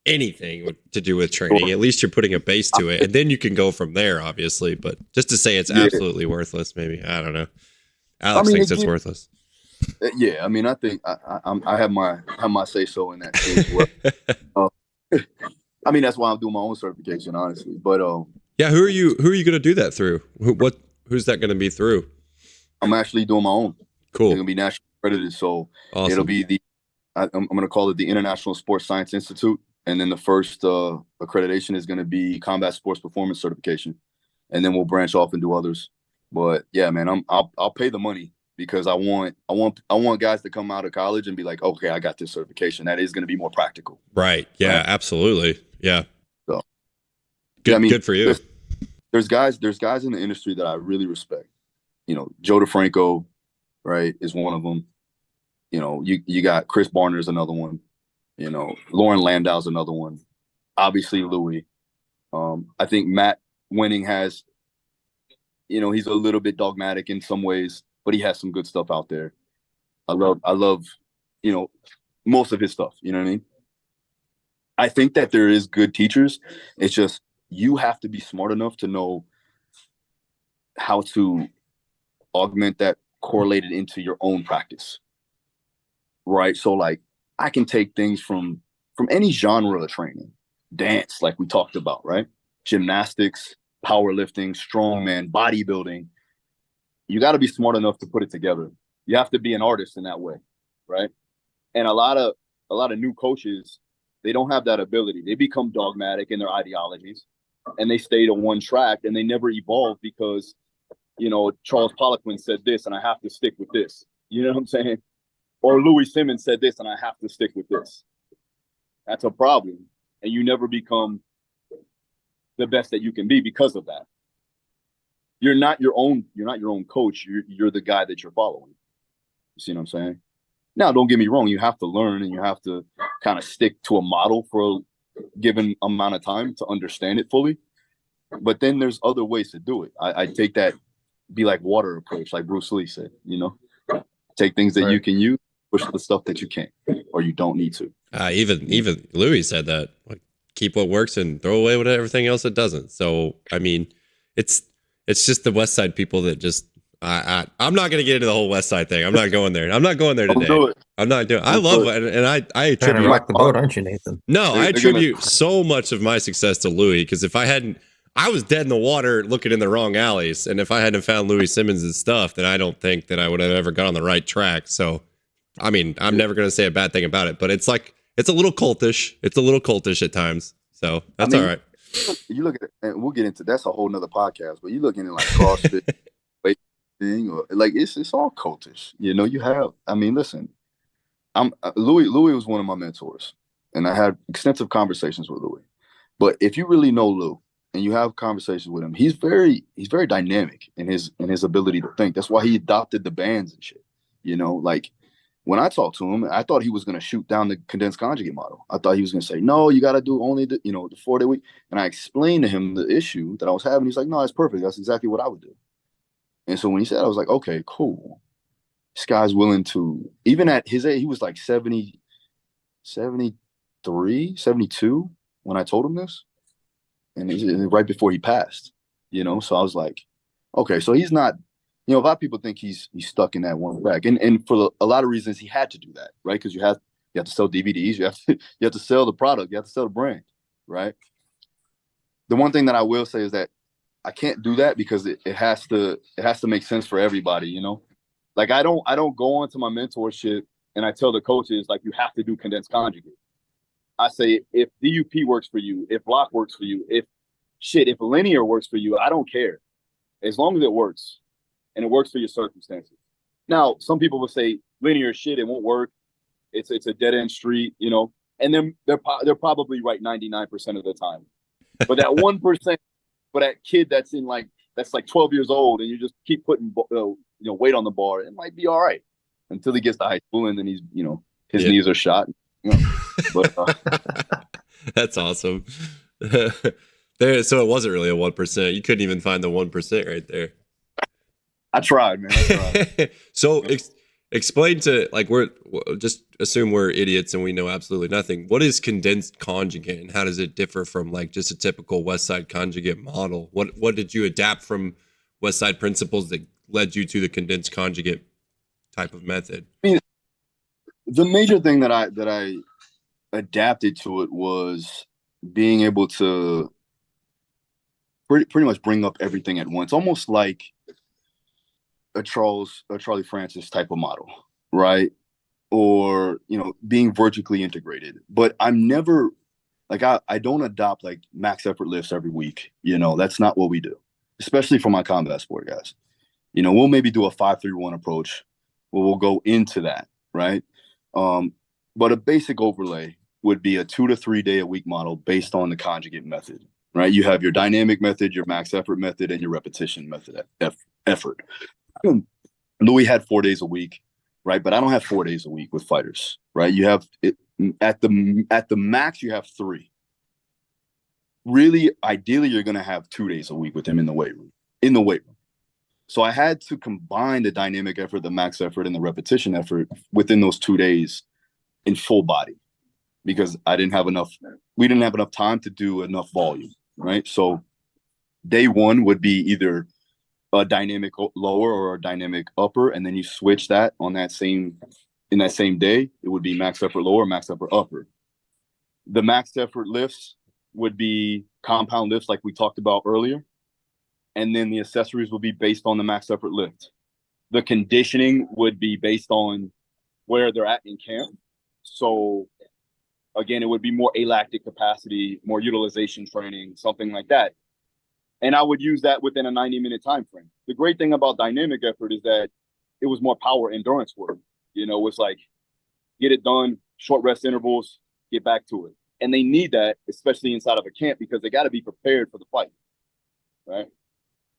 anything to do with training. At least you're putting a base to it. And then you can go from there, obviously. But just to say it's absolutely worthless, maybe. I don't know. Alex thinks it's worthless. Yeah, I mean, I think I have my say so in that too as well. I mean, that's why I'm doing my own certification, honestly. But yeah, who are you going to do that through? Who's that going to be through? I'm actually doing my own. Cool. It's gonna be national accredited, so awesome. It'll be I'm gonna call it the International Sports Science Institute, and then the first accreditation is gonna be Combat Sports Performance Certification, and then we'll branch off and do others. But yeah, man, I'll pay the money because I want guys to come out of college and be like, okay, I got this certification. That is gonna be more practical. Right. Yeah. Right? Absolutely. Yeah. So good. Yeah, I mean, good for you. There's guys in the industry that I really respect. You know, Joe DeFranco, right, is one of them. You know, you got Chris Barner's another one. You know, Lauren Landau's another one. Obviously, Louis. I think Matt Winning has, you know, he's a little bit dogmatic in some ways, but he has some good stuff out there. I love, you know, most of his stuff. You know what I mean? I think that there is good teachers. It's just you have to be smart enough to know how to augment that, correlated into your own practice. Right. So like I can take things from any genre of training, dance, like we talked about, right? Gymnastics, powerlifting, strongman, bodybuilding. You got to be smart enough to put it together. You have to be an artist in that way. Right. And a lot of new coaches, they don't have that ability. They become dogmatic in their ideologies and they stay to one track and they never evolve because, you know, Charles Poliquin said this and I have to stick with this. You know what I'm saying? Or Louis Simmons said this and I have to stick with this. That's a problem. And you never become the best that you can be because of that. You're not your own coach. You're the guy that you're following. You see what I'm saying? Now, don't get me wrong. You have to learn and you have to kind of stick to a model for a given amount of time to understand it fully. But then there's other ways to do it. I take that be like water approach, like Bruce Lee said, you know, take things that you can use, push the stuff that you can't or you don't need to. Even Louis said that, like, keep what works and throw away everything else that doesn't. So, I mean, it's just the West Side people that just, I'm not going to get into the whole West Side thing. I'm not going there. I'm not going there today. I'm not doing. I love it, and I attribute rock the boat, aren't you, Nathan? No, I attribute so much of my success to Louis because if I hadn't, I was dead in the water looking in the wrong alleys, and if I hadn't found Louis Simmons' stuff, then I don't think that I would have ever got on the right track. So, I mean, I'm never going to say a bad thing about it, but it's like it's a little cultish. It's a little cultish at times. So that's all right. You look at it, and we'll get into that's a whole nother podcast. But you looking at like CrossFit, weightlifting, or like it's all cultish. You know, you have. I mean, listen, Louis was one of my mentors, and I had extensive conversations with Louis. But if you really know Lou and you have conversations with him, he's very dynamic in his ability to think. That's why he adopted the bands and shit. You know, like when I talked to him, I thought he was going to shoot down the condensed conjugate model. I thought he was going to say, no, you got to do only the 4-day week. And I explained to him the issue that I was having. He's like, no, that's perfect. That's exactly what I would do. And so when he said, I was like, okay, cool. This guy's willing to, even at his age, he was like 70, 73, 72 when I told him this. And right before he passed, you know? So I was like, okay, so he's not, you know, a lot of people think he's stuck in that one track. And for a lot of reasons, he had to do that, right? Because you have to sell DVDs, you have to sell the product, you have to sell the brand, right? The one thing that I will say is that I can't do that because it has to make sense for everybody, you know? Like I don't go onto my mentorship and I tell the coaches like you have to do condensed conjugate. I say if DUP works for you, if block works for you, if linear works for you, I don't care. As long as it works and it works for your circumstances. Now, some people will say linear shit, it won't work. It's a dead end street, you know, and then they're probably right 99% of the time. But that 1%, for that kid that's like 12 years old and you just keep putting weight on the bar, it might be all right. until he gets to high school, and then he's, his Yeah. knees are shot. But That's awesome. There, so it wasn't really a 1%. You couldn't even find the 1% right there. I tried, man. I tried. So explain to, like, just assume we're idiots and we know absolutely nothing. What is condensed conjugate, and how does it differ from like just a typical West Side conjugate model? What did you adapt from West Side principles that led you to the condensed conjugate type of method? I mean, the major thing that I adapted to it was being able to pretty much bring up everything at once, almost like a Charlie Francis type of model, right? Or, being vertically integrated. But I'm never like, I don't adopt like max effort lifts every week. That's not what we do, especially for my combat sport guys. We'll maybe do a 5-3-1 approach where we'll go into that, right? But a basic overlay would be a 2 to 3 day a week model based on the conjugate method, right? You have your dynamic method, your max effort method, and your repetition method effort. Louis had 4 days a week, right? But I don't have 4 days a week with fighters, right? You have it at the max, you have 3. Really, ideally, you're going to have 2 days a week with him in the weight room. So I had to combine the dynamic effort, the max effort, and the repetition effort within those 2 days in full body, because we didn't have enough time to do enough volume, right? So day one would be either a dynamic lower or a dynamic upper, and then you switch that in that same day. It would be max effort lower, max effort upper. The max effort lifts would be compound lifts like we talked about earlier, and then the accessories would be based on the max effort lift. The conditioning would be based on where they're at in camp. So again, it would be more alactic capacity, more utilization training, something like that. And I would use that within a 90-minute time frame. The great thing about dynamic effort is that it was more power endurance work. It's like, get it done, short rest intervals, get back to it. And they need that, especially inside of a camp, because they got to be prepared for the fight, right?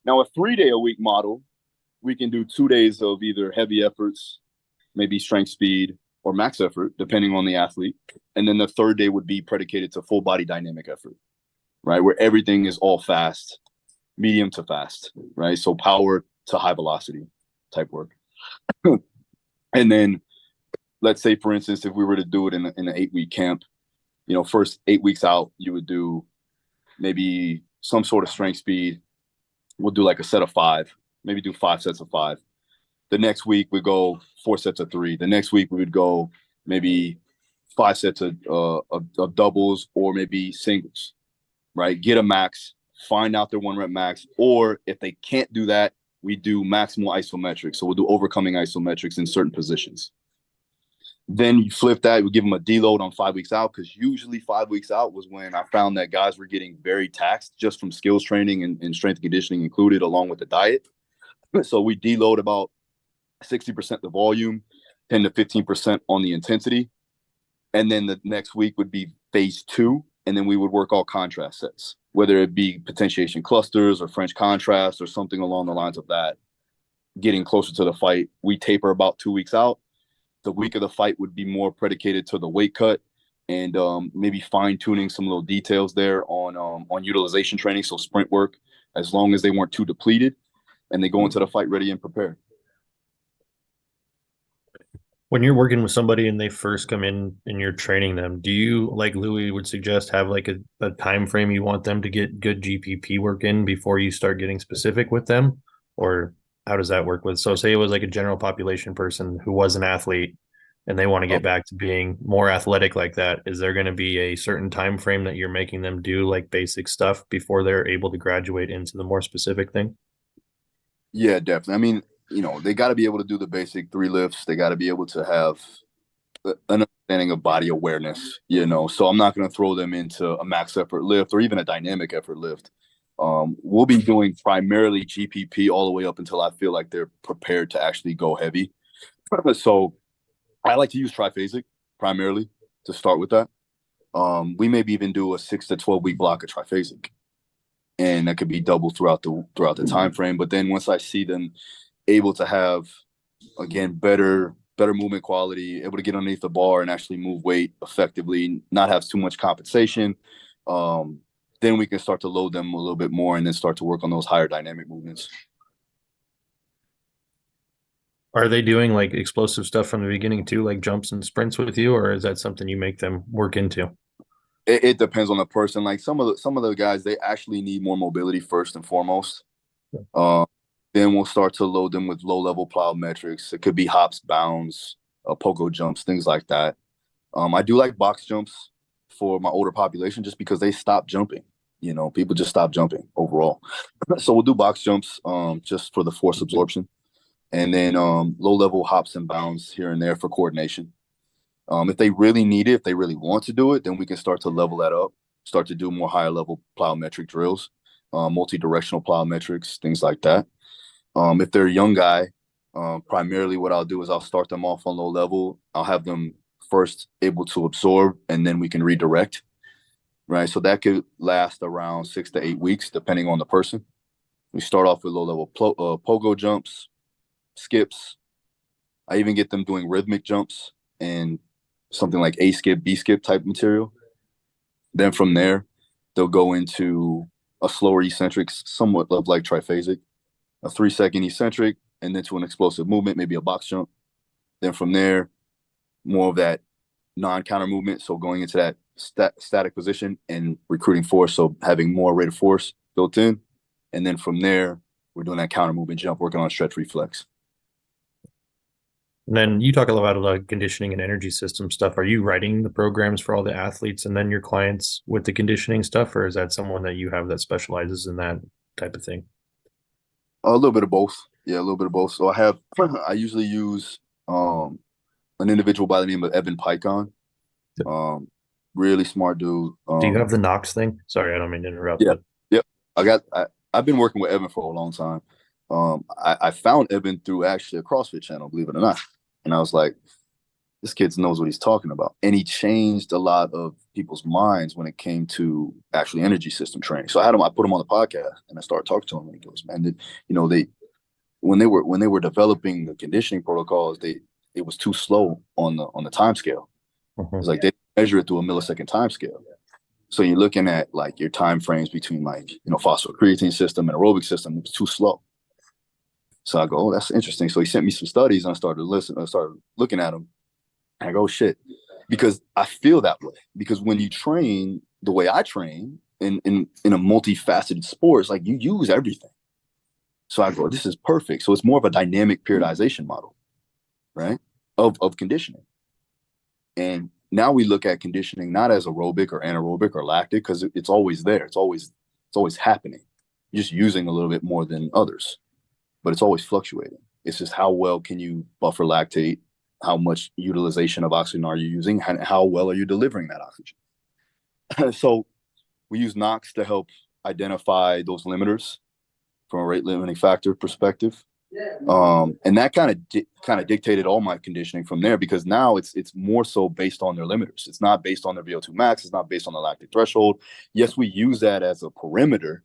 Now, a 3-day-a-week model, we can do 2 days of either heavy efforts, maybe strength, speed, or max effort, depending on the athlete. And then the third day would be predicated to full body dynamic effort, right? Where everything is all fast, medium to fast, right? So power to high velocity type work. And then let's say, for instance, if we were to do it in an 8-week camp, first 8 weeks out, you would do maybe some sort of strength speed. We'll do like a set of 5, maybe do 5 sets of 5. The next week we go 4 sets of 3. The next week we would go maybe 5 sets of doubles, or maybe singles, right? Get a max, find out their 1 rep max, or if they can't do that, we do maximal isometrics. So we'll do overcoming isometrics in certain positions. Then you flip that, we give them a deload on 5 weeks out, because usually 5 weeks out was when I found that guys were getting very taxed just from skills training and strength and conditioning included, along with the diet. So we deload about 60% the volume, 10 to 15% on the intensity. And then the next week would be phase 2. And then we would work all contrast sets, whether it be potentiation clusters or French contrast or something along the lines of that. Getting closer to the fight, we taper about 2 weeks out. The week of the fight would be more predicated to the weight cut, and maybe fine tuning some little details there on utilization training. So sprint work, as long as they weren't too depleted and they go into the fight ready and prepared. When you're working with somebody and they first come in and you're training them, do you, like Louis would suggest, have like a time frame you want them to get good GPP work in before you start getting specific with them? Or how does that work with? So say it was like a general population person who was an athlete and they want to get back to being more athletic like that. Is there going to be a certain time frame that you're making them do like basic stuff before they're able to graduate into the more specific thing? Yeah, definitely. I mean, they got to be able to do the basic 3 lifts. They got to be able to have an understanding of body awareness, so I'm not going to throw them into a max effort lift or even a dynamic effort lift. We'll be doing primarily GPP all the way up until I feel like they're prepared to actually go heavy. So I like to use triphasic primarily to start with that. We maybe even do a 6 to 12 week block of triphasic, and that could be double throughout the time frame. But then once I see them able to have, again, better better movement quality, able to get underneath the bar and actually move weight effectively, not have too much compensation. Then we can start to load them a little bit more and then start to work on those higher dynamic movements. Are they doing like explosive stuff from the beginning too, like jumps and sprints with you, or is that something you make them work into? It depends on the person. Like some of the guys, they actually need more mobility first and foremost. Then we'll start to load them with low level plyometrics. It could be hops, bounds, pogo jumps, things like that. I do like box jumps for my older population just because they stop jumping. You know, people just stop jumping overall. So we'll do box jumps just for the force absorption. And then low level hops and bounds here and there for coordination. If they really need it, if they really want to do it, then we can start to level that up, start to do more higher level plyometric drills, multi-directional plyometrics, things like that. If they're a young guy, primarily what I'll do is I'll start them off on low level. I'll have them first able to absorb, and then we can redirect, right? So that could last around 6 to 8 weeks, depending on the person. We start off with low level pogo jumps, skips. I even get them doing rhythmic jumps and something like A skip, B skip type material. Then from there, they'll go into a slower eccentric, somewhat of like triphasic, a 3-second eccentric, and then to an explosive movement, maybe a box jump. Then from there, more of that non-counter movement. So going into that static position and recruiting force. So having more rate of force built in. And then from there, we're doing that counter movement jump, working on stretch reflex. And then you talk a lot about conditioning and energy system stuff. Are you writing the programs for all the athletes and then your clients with the conditioning stuff, or is that someone that you have that specializes in that type of thing? A little bit of both. Yeah, a little bit of both. So I usually use an individual by the name of Evan Picon. Really smart dude. Do you have the Knox thing? Sorry, I don't mean to interrupt. Yeah, yep. I've been working with Evan for a long time. I found Evan through actually a CrossFit channel, believe it or not. And I was like, this kid knows what he's talking about. And he changed a lot of people's minds when it came to actually energy system training. So I put him on the podcast and I started talking to him and he goes, man, when they were developing the conditioning protocols, it was too slow on the time scale. Mm-hmm. It's like they measure it through a millisecond time scale. So you're looking at like your time frames between like, phosphocreatine system and aerobic system, it was too slow. So I go, oh, that's interesting. So he sent me some studies and I started looking at them. And I go, shit, because I feel that way. Because when you train the way I train in a multifaceted sport, it's like you use everything. So I go, this is perfect. So it's more of a dynamic periodization model, right? Of conditioning. And now we look at conditioning not as aerobic or anaerobic or lactic, because it's always there. It's always happening. You're just using a little bit more than others, but it's always fluctuating. It's just how well can you buffer lactate? How much utilization of oxygen are you using? And how well are you delivering that oxygen? So we use Knox to help identify those limiters from a rate limiting factor perspective. And that kind of dictated all my conditioning from there, because now it's more so based on their limiters. It's not based on their VO2 max. It's not based on the lactic threshold. Yes, we use that as a perimeter,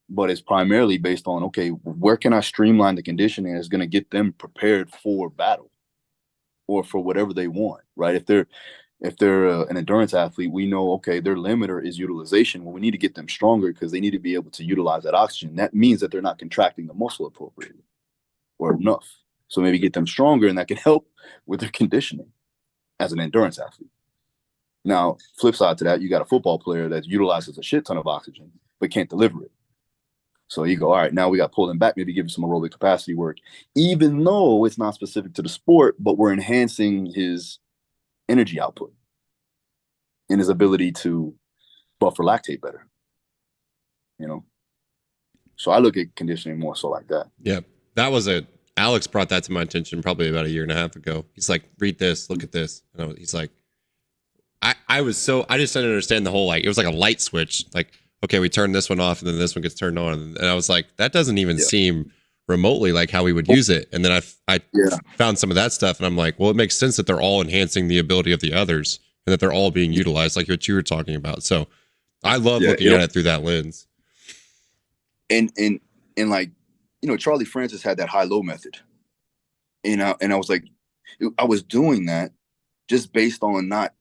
but it's primarily based on, okay, where can I streamline the conditioning that's going to get them prepared for battle or for whatever they want, right? If they're an endurance athlete, we know, okay, their limiter is utilization. Well, we need to get them stronger because they need to be able to utilize that oxygen. That means that they're not contracting the muscle appropriately or enough. So maybe get them stronger, and that can help with their conditioning as an endurance athlete. Now, flip side to that, you got a football player that utilizes a shit ton of oxygen but can't deliver it. So you go, all right, now we got to pull them back, maybe give him some aerobic capacity work, even though it's not specific to the sport, but we're enhancing his energy output and his ability to buffer lactate better. So I look at conditioning more so like that. Yeah. Alex brought that to my attention probably about a year and a half ago. He's like, read this, look at this. And he's like, I just didn't understand the whole, like, it was like a light switch. Like, okay, we turn this one off and then this one gets turned on. And I was like, that doesn't even seem remotely like how we would use it. And then I found some of that stuff and I'm like, well, it makes sense that they're all enhancing the ability of the others and that they're all being utilized, like what you were talking about. So I love looking at it through that lens. And like, Charlie Francis had that high-low method. And I was like, I was doing that just based on not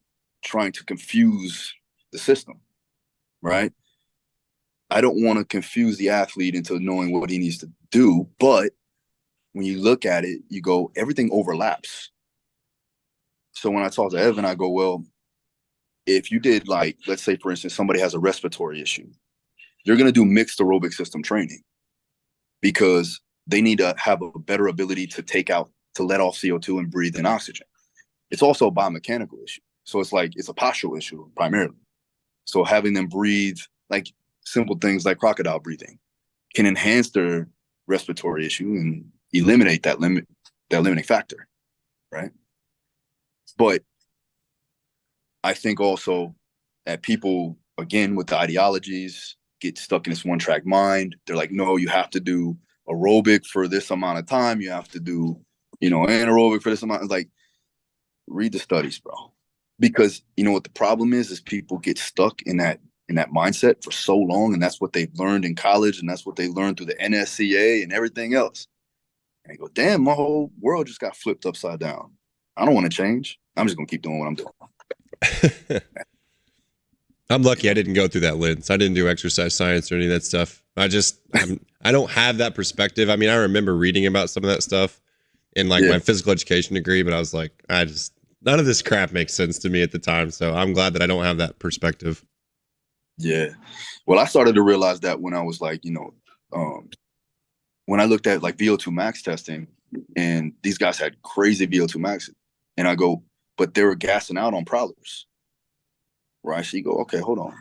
trying to confuse the system, right? I don't want to confuse the athlete into knowing what he needs to do. But when you look at it, you go, everything overlaps. So when I talk to Evan, I go, well, if you did, like, let's say, for instance, somebody has a respiratory issue, you're going to do mixed aerobic system training because they need to have a better ability to let off CO2 and breathe in oxygen. It's also a biomechanical issue. So it's a postural issue primarily. So having them breathe, like simple things like crocodile breathing, can enhance their respiratory issue and eliminate that limiting factor, right? But I think also that people, again, with the ideologies, get stuck in this one-track mind. They're like, no, you have to do aerobic for this amount of time. You have to do, anaerobic for this amount. It's like, read the studies, bro. Because you know what the problem is people get stuck in that mindset for so long, and that's what they've learned in college, and that's what they learned through the NSCA and everything else. And they go, damn, my whole world just got flipped upside down. I don't want to change. I'm just gonna keep doing what I'm doing. I'm lucky I didn't go through that lens. I didn't do exercise science or any of that stuff. I don't have that perspective. I mean, I remember reading about some of that stuff in my physical education degree, but I was like, none of this crap makes sense to me at the time. So I'm glad that I don't have that perspective. Yeah. Well, I started to realize that when I was like, when I looked at like VO2 max testing, and these guys had crazy VO2 max, and I go, but they were gassing out on prowlers. Right? So you go, okay, hold on.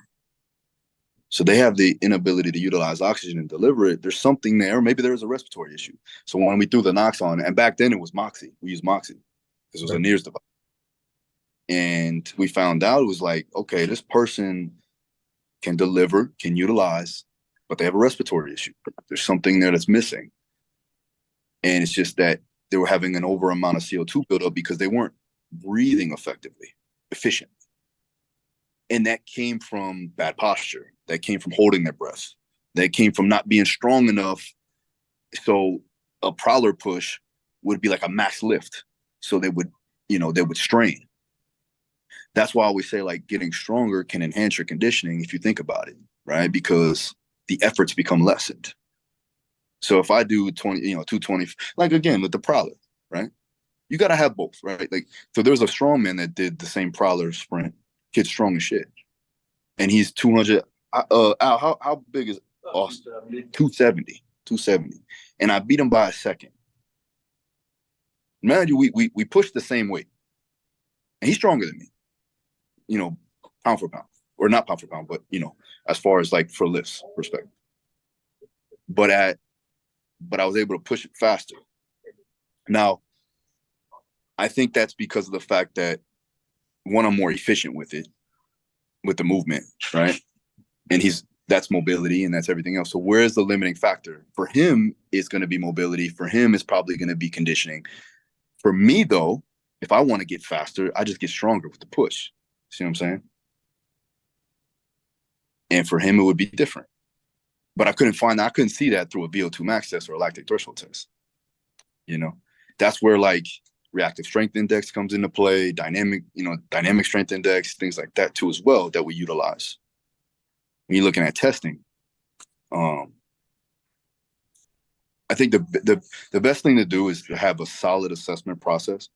So they have the inability to utilize oxygen and deliver it. There's something there. Maybe there was a respiratory issue. So when we threw the NOx on, and back then it was Moxie. We used Moxie because it was a NIRS device. And we found out it was like, okay, this person can deliver, can utilize, but they have a respiratory issue. There's something there that's missing. And it's just that they were having an over amount of CO2 buildup because they weren't breathing effectively, efficiently. And that came from bad posture. That came from holding their breath. That came from not being strong enough. So a prowler push would be like a max lift. So they would strain. That's why I always say, like, getting stronger can enhance your conditioning if you think about it, right? Because the efforts become lessened. So if I do 220, like again with the prowler, right? You got to have both, right? Like, so there was a strongman that did the same prowler sprint. Kid's strong as shit, and he's 200. Al, how big is Austin? 270, and I beat him by a second. Imagine we pushed the same weight, and he's stronger than me. Pound for pound, or not pound for pound, but as far as like for lifts perspective. But I was able to push it faster. Now, I think that's because of the fact that, one, I'm more efficient with the movement, right? And that's mobility and that's everything else. So where's the limiting factor? For him, it's going to be mobility. For him, it's probably going to be conditioning. For me, though, if I want to get faster, I just get stronger with the push. See what I'm saying? And for him, it would be different. But I couldn't see that through a VO2 max test or a lactic threshold test. That's where like reactive strength index comes into play, dynamic strength index, things like that too as well that we utilize. When you're looking at testing, I think the best thing to do is to have a solid assessment process.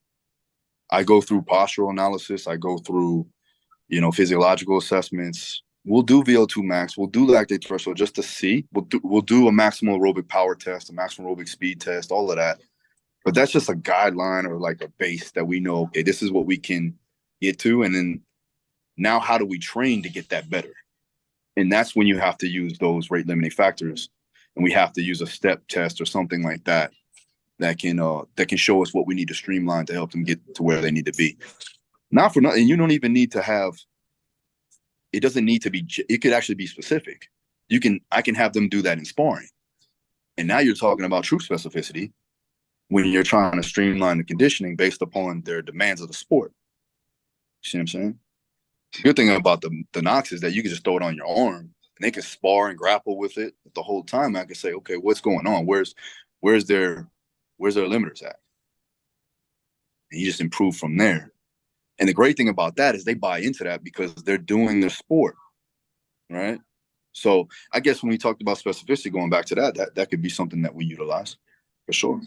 I go through postural analysis. I go through, physiological assessments. We'll do VO2 max. We'll do lactate threshold just to see. We'll do a maximal aerobic power test, a maximal aerobic speed test, all of that. But that's just a guideline or like a base that we know, okay, this is what we can get to. And then now how do we train to get that better? And that's when you have to use those rate limiting factors. And we have to use a step test or something like that can show us what we need to streamline to help them get to where they need to be. Not for nothing. You don't even need to have, it doesn't need to be, it could actually be specific. I can have them do that in sparring. And now you're talking about true specificity when you're trying to streamline the conditioning based upon their demands of the sport. You see what I'm saying? The good thing about the Nox is that you can just throw it on your arm and they can spar and grapple with it the whole time. I can say, okay, what's going on? Where's their limiters at? and you just improve from there. And the great thing about that is they buy into that because they're doing their sport, right? So I guess when we talked about specificity, going back to that could be something that we utilize for sure.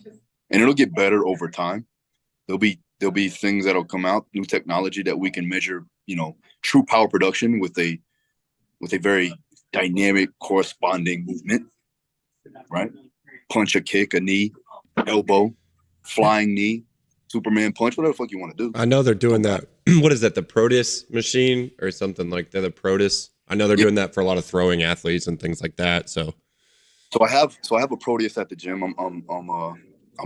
And it'll get better over time. There'll be things that'll come out, new technology that we can measure, true power production with a very dynamic corresponding movement, right? Punch, a kick, a knee, elbow, flying knee, Superman punch, whatever the fuck you want to do. I know they're doing that. What is that? The Proteus machine or something like that? The Proteus. I know they're doing that for a lot of throwing athletes and things like that. So I have a Proteus at the gym. I'm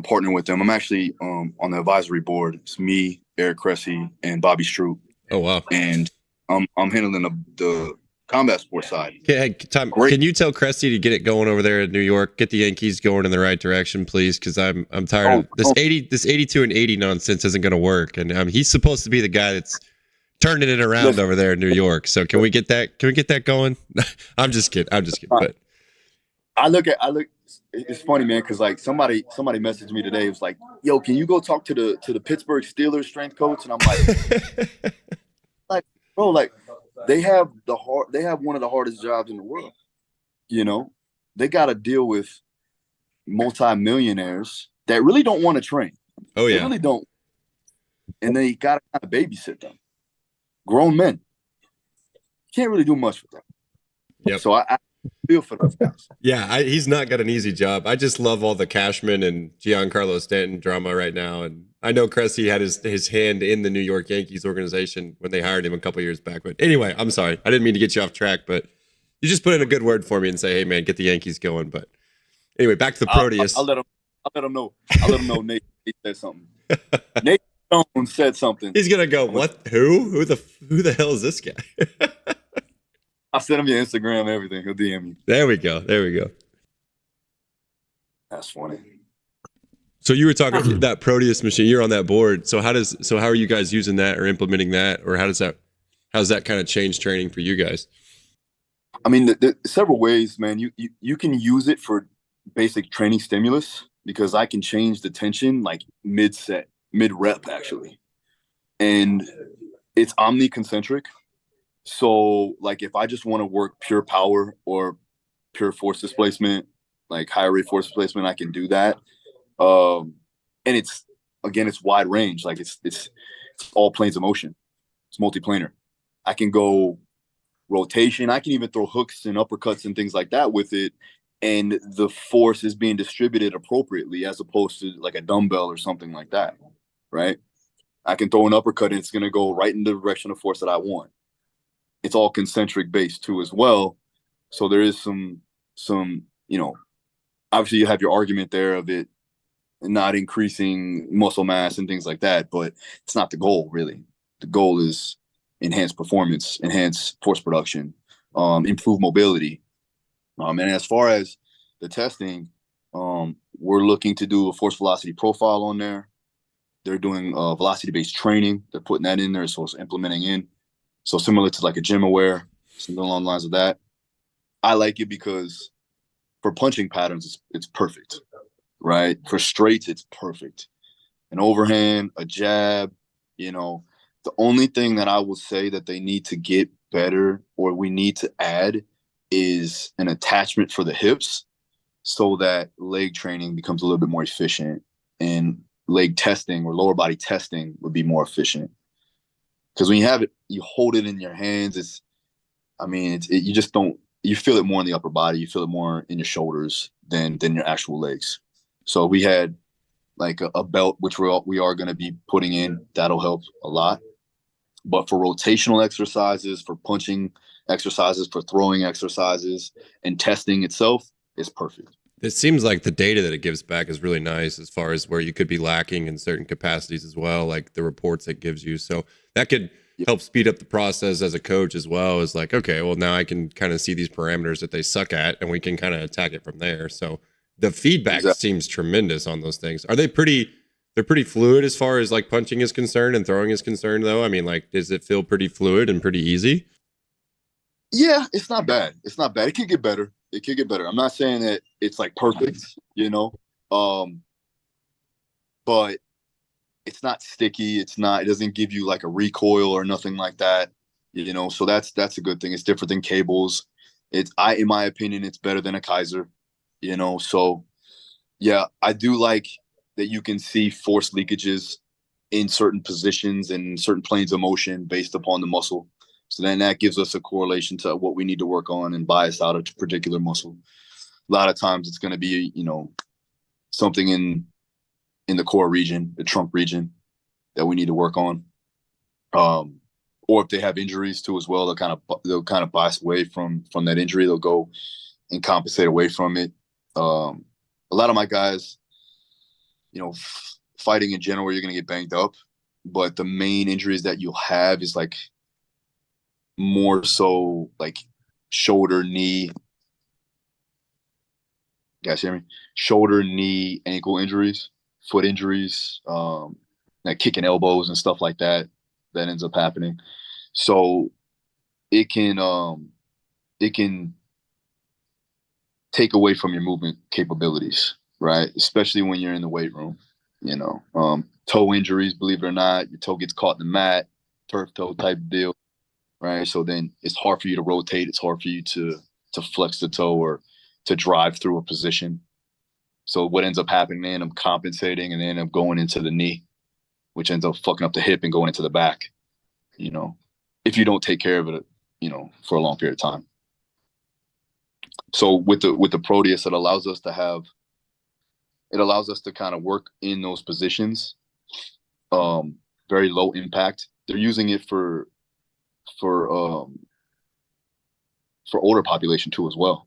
partnering with them. I'm actually on the advisory board. It's me, Eric Cressy, and Bobby Stroop. Oh wow. And I'm handling the combat sports side. Okay, Tom, can you tell Cressy to get it going over there in New York? Get the Yankees going in the right direction, please, because I'm tired of this 82 and 80 nonsense isn't going to work. And he's supposed to be the guy that's turning it around over there in New York. So can we get that? Can we get that going? I'm just kidding. But I look. It's funny, man, because like somebody messaged me today. It was like, "Yo, can you go talk to the Pittsburgh Steelers strength coach?" And I'm like, bro, like. They have one of the hardest jobs in the world. They got to deal with multi-millionaires that really don't want to train. Oh yeah, they really don't, and they got to kind of babysit them. Grown men can't really do much with them. Yep. So I feel for those guys. Yeah, he's not got an easy job. I just love all the Cashman and Giancarlo Stanton drama right now, and I know Cressy had his hand in the New York Yankees organization when they hired him a couple years back. But anyway, I'm sorry. I didn't mean to get you off track, but you just put in a good word for me and say, hey, man, get the Yankees going. But anyway, back to the Proteus. I'll let him know. I'll let him know Nate said something. Nate Stone said something. He's going to go, what? Who the hell is this guy? I'll send him your Instagram, everything. He'll DM you. There we go. That's funny. So you were talking that Proteus machine. You're on that board. So how are you guys using that or implementing that, or how's that kind of change training for you guys? I mean, there's several ways, man. You can use it for basic training stimulus because I can change the tension like mid rep actually, and it's omniconcentric. So like if I just want to work pure power or pure force displacement, like higher rate force displacement, I can do that. And it's wide range. Like it's all planes of motion. It's multiplanar. I can go rotation. I can even throw hooks and uppercuts and things like that with it. And the force is being distributed appropriately as opposed to like a dumbbell or something like that. Right. I can throw an uppercut and it's going to go right in the direction of force that I want. It's all concentric based too as well. So there is some, obviously you have your argument there of it not increasing muscle mass and things like that, but it's not the goal really. The goal is enhance performance, enhance force production, improve mobility. And as far as the testing, we're looking to do a force velocity profile on there. They're doing velocity-based training. They're putting that in there, so it's implementing in. So similar to like a gym aware, something along the lines of that. I like it because for punching patterns, it's perfect, right? For straights, it's perfect. An overhand, a jab, the only thing that I would say that they need to get better or we need to add is an attachment for the hips so that leg training becomes a little bit more efficient and leg testing or lower body testing would be more efficient. Because when you have it, you hold it in your hands. You just don't, you feel it more in the upper body. You feel it more in your shoulders than your actual legs. So we had like a belt, which we are going to be putting in. That'll help a lot. But for rotational exercises, for punching exercises, for throwing exercises, and testing itself is perfect. It seems like the data that it gives back is really nice as far as where you could be lacking in certain capacities as well, like the reports it gives you. So that could help speed up the process as a coach as well. Is like, okay, well now I can kind of see these parameters that they suck at and we can kind of attack it from there. So the feedback seems tremendous on those things. Are they they're pretty fluid as far as like punching is concerned and throwing is concerned though? I mean, like, does it feel pretty fluid and pretty easy? Yeah, it's not bad. It's not bad. It could get better. I'm not saying that it's like perfect, but it's not sticky. It doesn't give you like a recoil or nothing like that. So that's a good thing. It's different than cables. In my opinion, it's better than a Kaiser. So yeah, I do like that you can see force leakages in certain positions and certain planes of motion based upon the muscle. So then that gives us a correlation to what we need to work on and bias out a particular muscle. A lot of times it's going to be, something in the core region, the trunk region, that we need to work on. Or if they have injuries too as well, they'll kind of bias away from that injury. They'll go and compensate away from it. A lot of my guys, fighting in general, you're going to get banged up, but the main injuries that you'll have is like more so like shoulder, knee. You guys hear me? Shoulder, knee, ankle injuries, foot injuries, like kicking elbows and stuff like that ends up happening. So it can take away from your movement capabilities, right? Especially when you're in the weight room. Toe injuries, believe it or not, your toe gets caught in the mat, turf toe type deal, right? So then it's hard for you to rotate. It's hard for you to flex the toe or to drive through a position. So what ends up happening, they end up compensating and they end up going into the knee, which ends up fucking up the hip and going into the back, if you don't take care of it, for a long period of time. So with the Proteus, it allows us to kind of work in those positions, very low impact. They're using it for older population too as well,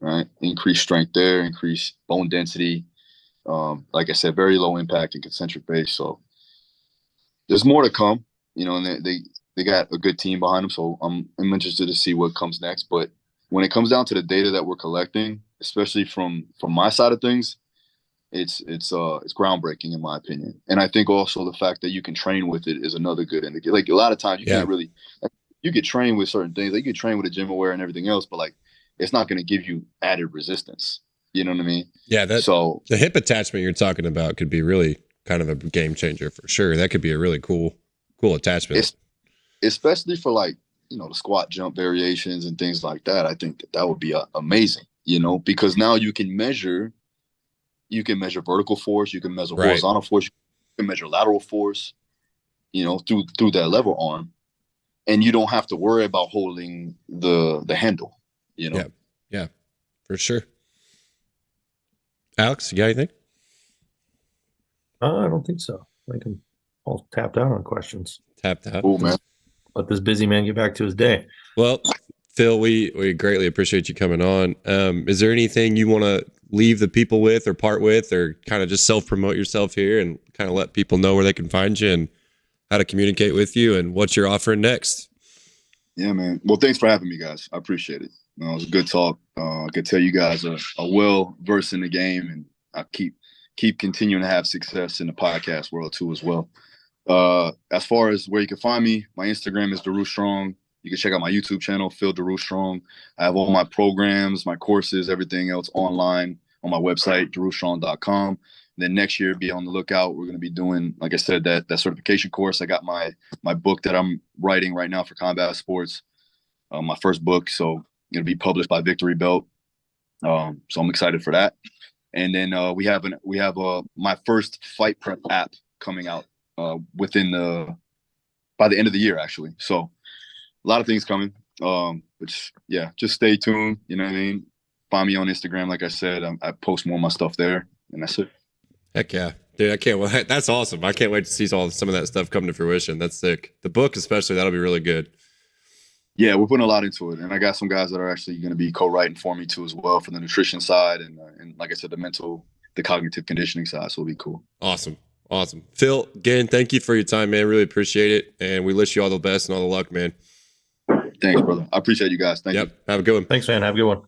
right? Increase strength there, increase bone density. Like I said, very low impact and concentric base. So there's more to come, and they got a good team behind them. So I'm interested to see what comes next. But when it comes down to the data that we're collecting, especially from my side of things, it's groundbreaking in my opinion. And I think also the fact that you can train with it is another good indicator. Like a lot of times you can't really, you get trained with certain things. Like you can train with a gym aware and everything else, but like it's not going to give you added resistance. You know what I mean? Yeah. So the hip attachment you're talking about could be really kind of a game changer for sure. That could be a really cool attachment. Especially for like, the squat jump variations and things like that. I think that would be amazing, because now you can measure vertical force, you can measure horizontal force, you can measure lateral force, through that lever arm. And you don't have to worry about holding the handle, Yeah, for sure. Alex, you got anything? I don't think so. I can all tapped out on questions. Tapped out. Oh man. Let this busy man get back to his day. Well, Phil, we greatly appreciate you coming on. Is there anything you want to leave the people with or part with, or kind of just self-promote yourself here and kind of let people know where they can find you and how to communicate with you and what you're offering next? Yeah, man. Well, thanks for having me, guys. I appreciate it. It was a good talk. I could tell you guys are well versed in the game, and I keep continuing to have success in the podcast world too as well. As far as where you can find me, my Instagram is Daru Strong. You can check out my YouTube channel, Phil Daru Strong. I have all my programs, my courses, everything else online on my website, darustrong.com. Then next year, be on the lookout. We're going to be doing, like I said, that certification course. I got my book that I'm writing right now for combat sports, my first book. So going to be published by Victory Belt. So I'm excited for that. And then we have my first fight prep app coming out by the end of the year, actually. So a lot of things coming. Which just stay tuned. You know what I mean? Find me on Instagram. Like I said, I post more of my stuff there, and that's it. Heck yeah, dude! I can't wait. That's awesome. I can't wait to see some of that stuff come to fruition. That's sick. The book, especially, that'll be really good. Yeah, we're putting a lot into it, and I got some guys that are actually going to be co-writing for me too as well, for the nutrition side and like I said, the cognitive conditioning side. So it'll be cool. Awesome. Phil, again, thank you for your time, man. Really appreciate it, and we wish you all the best and all the luck, man. Thanks, brother. I appreciate you guys. Thank you. Have a good one. Thanks, man. Have a good one.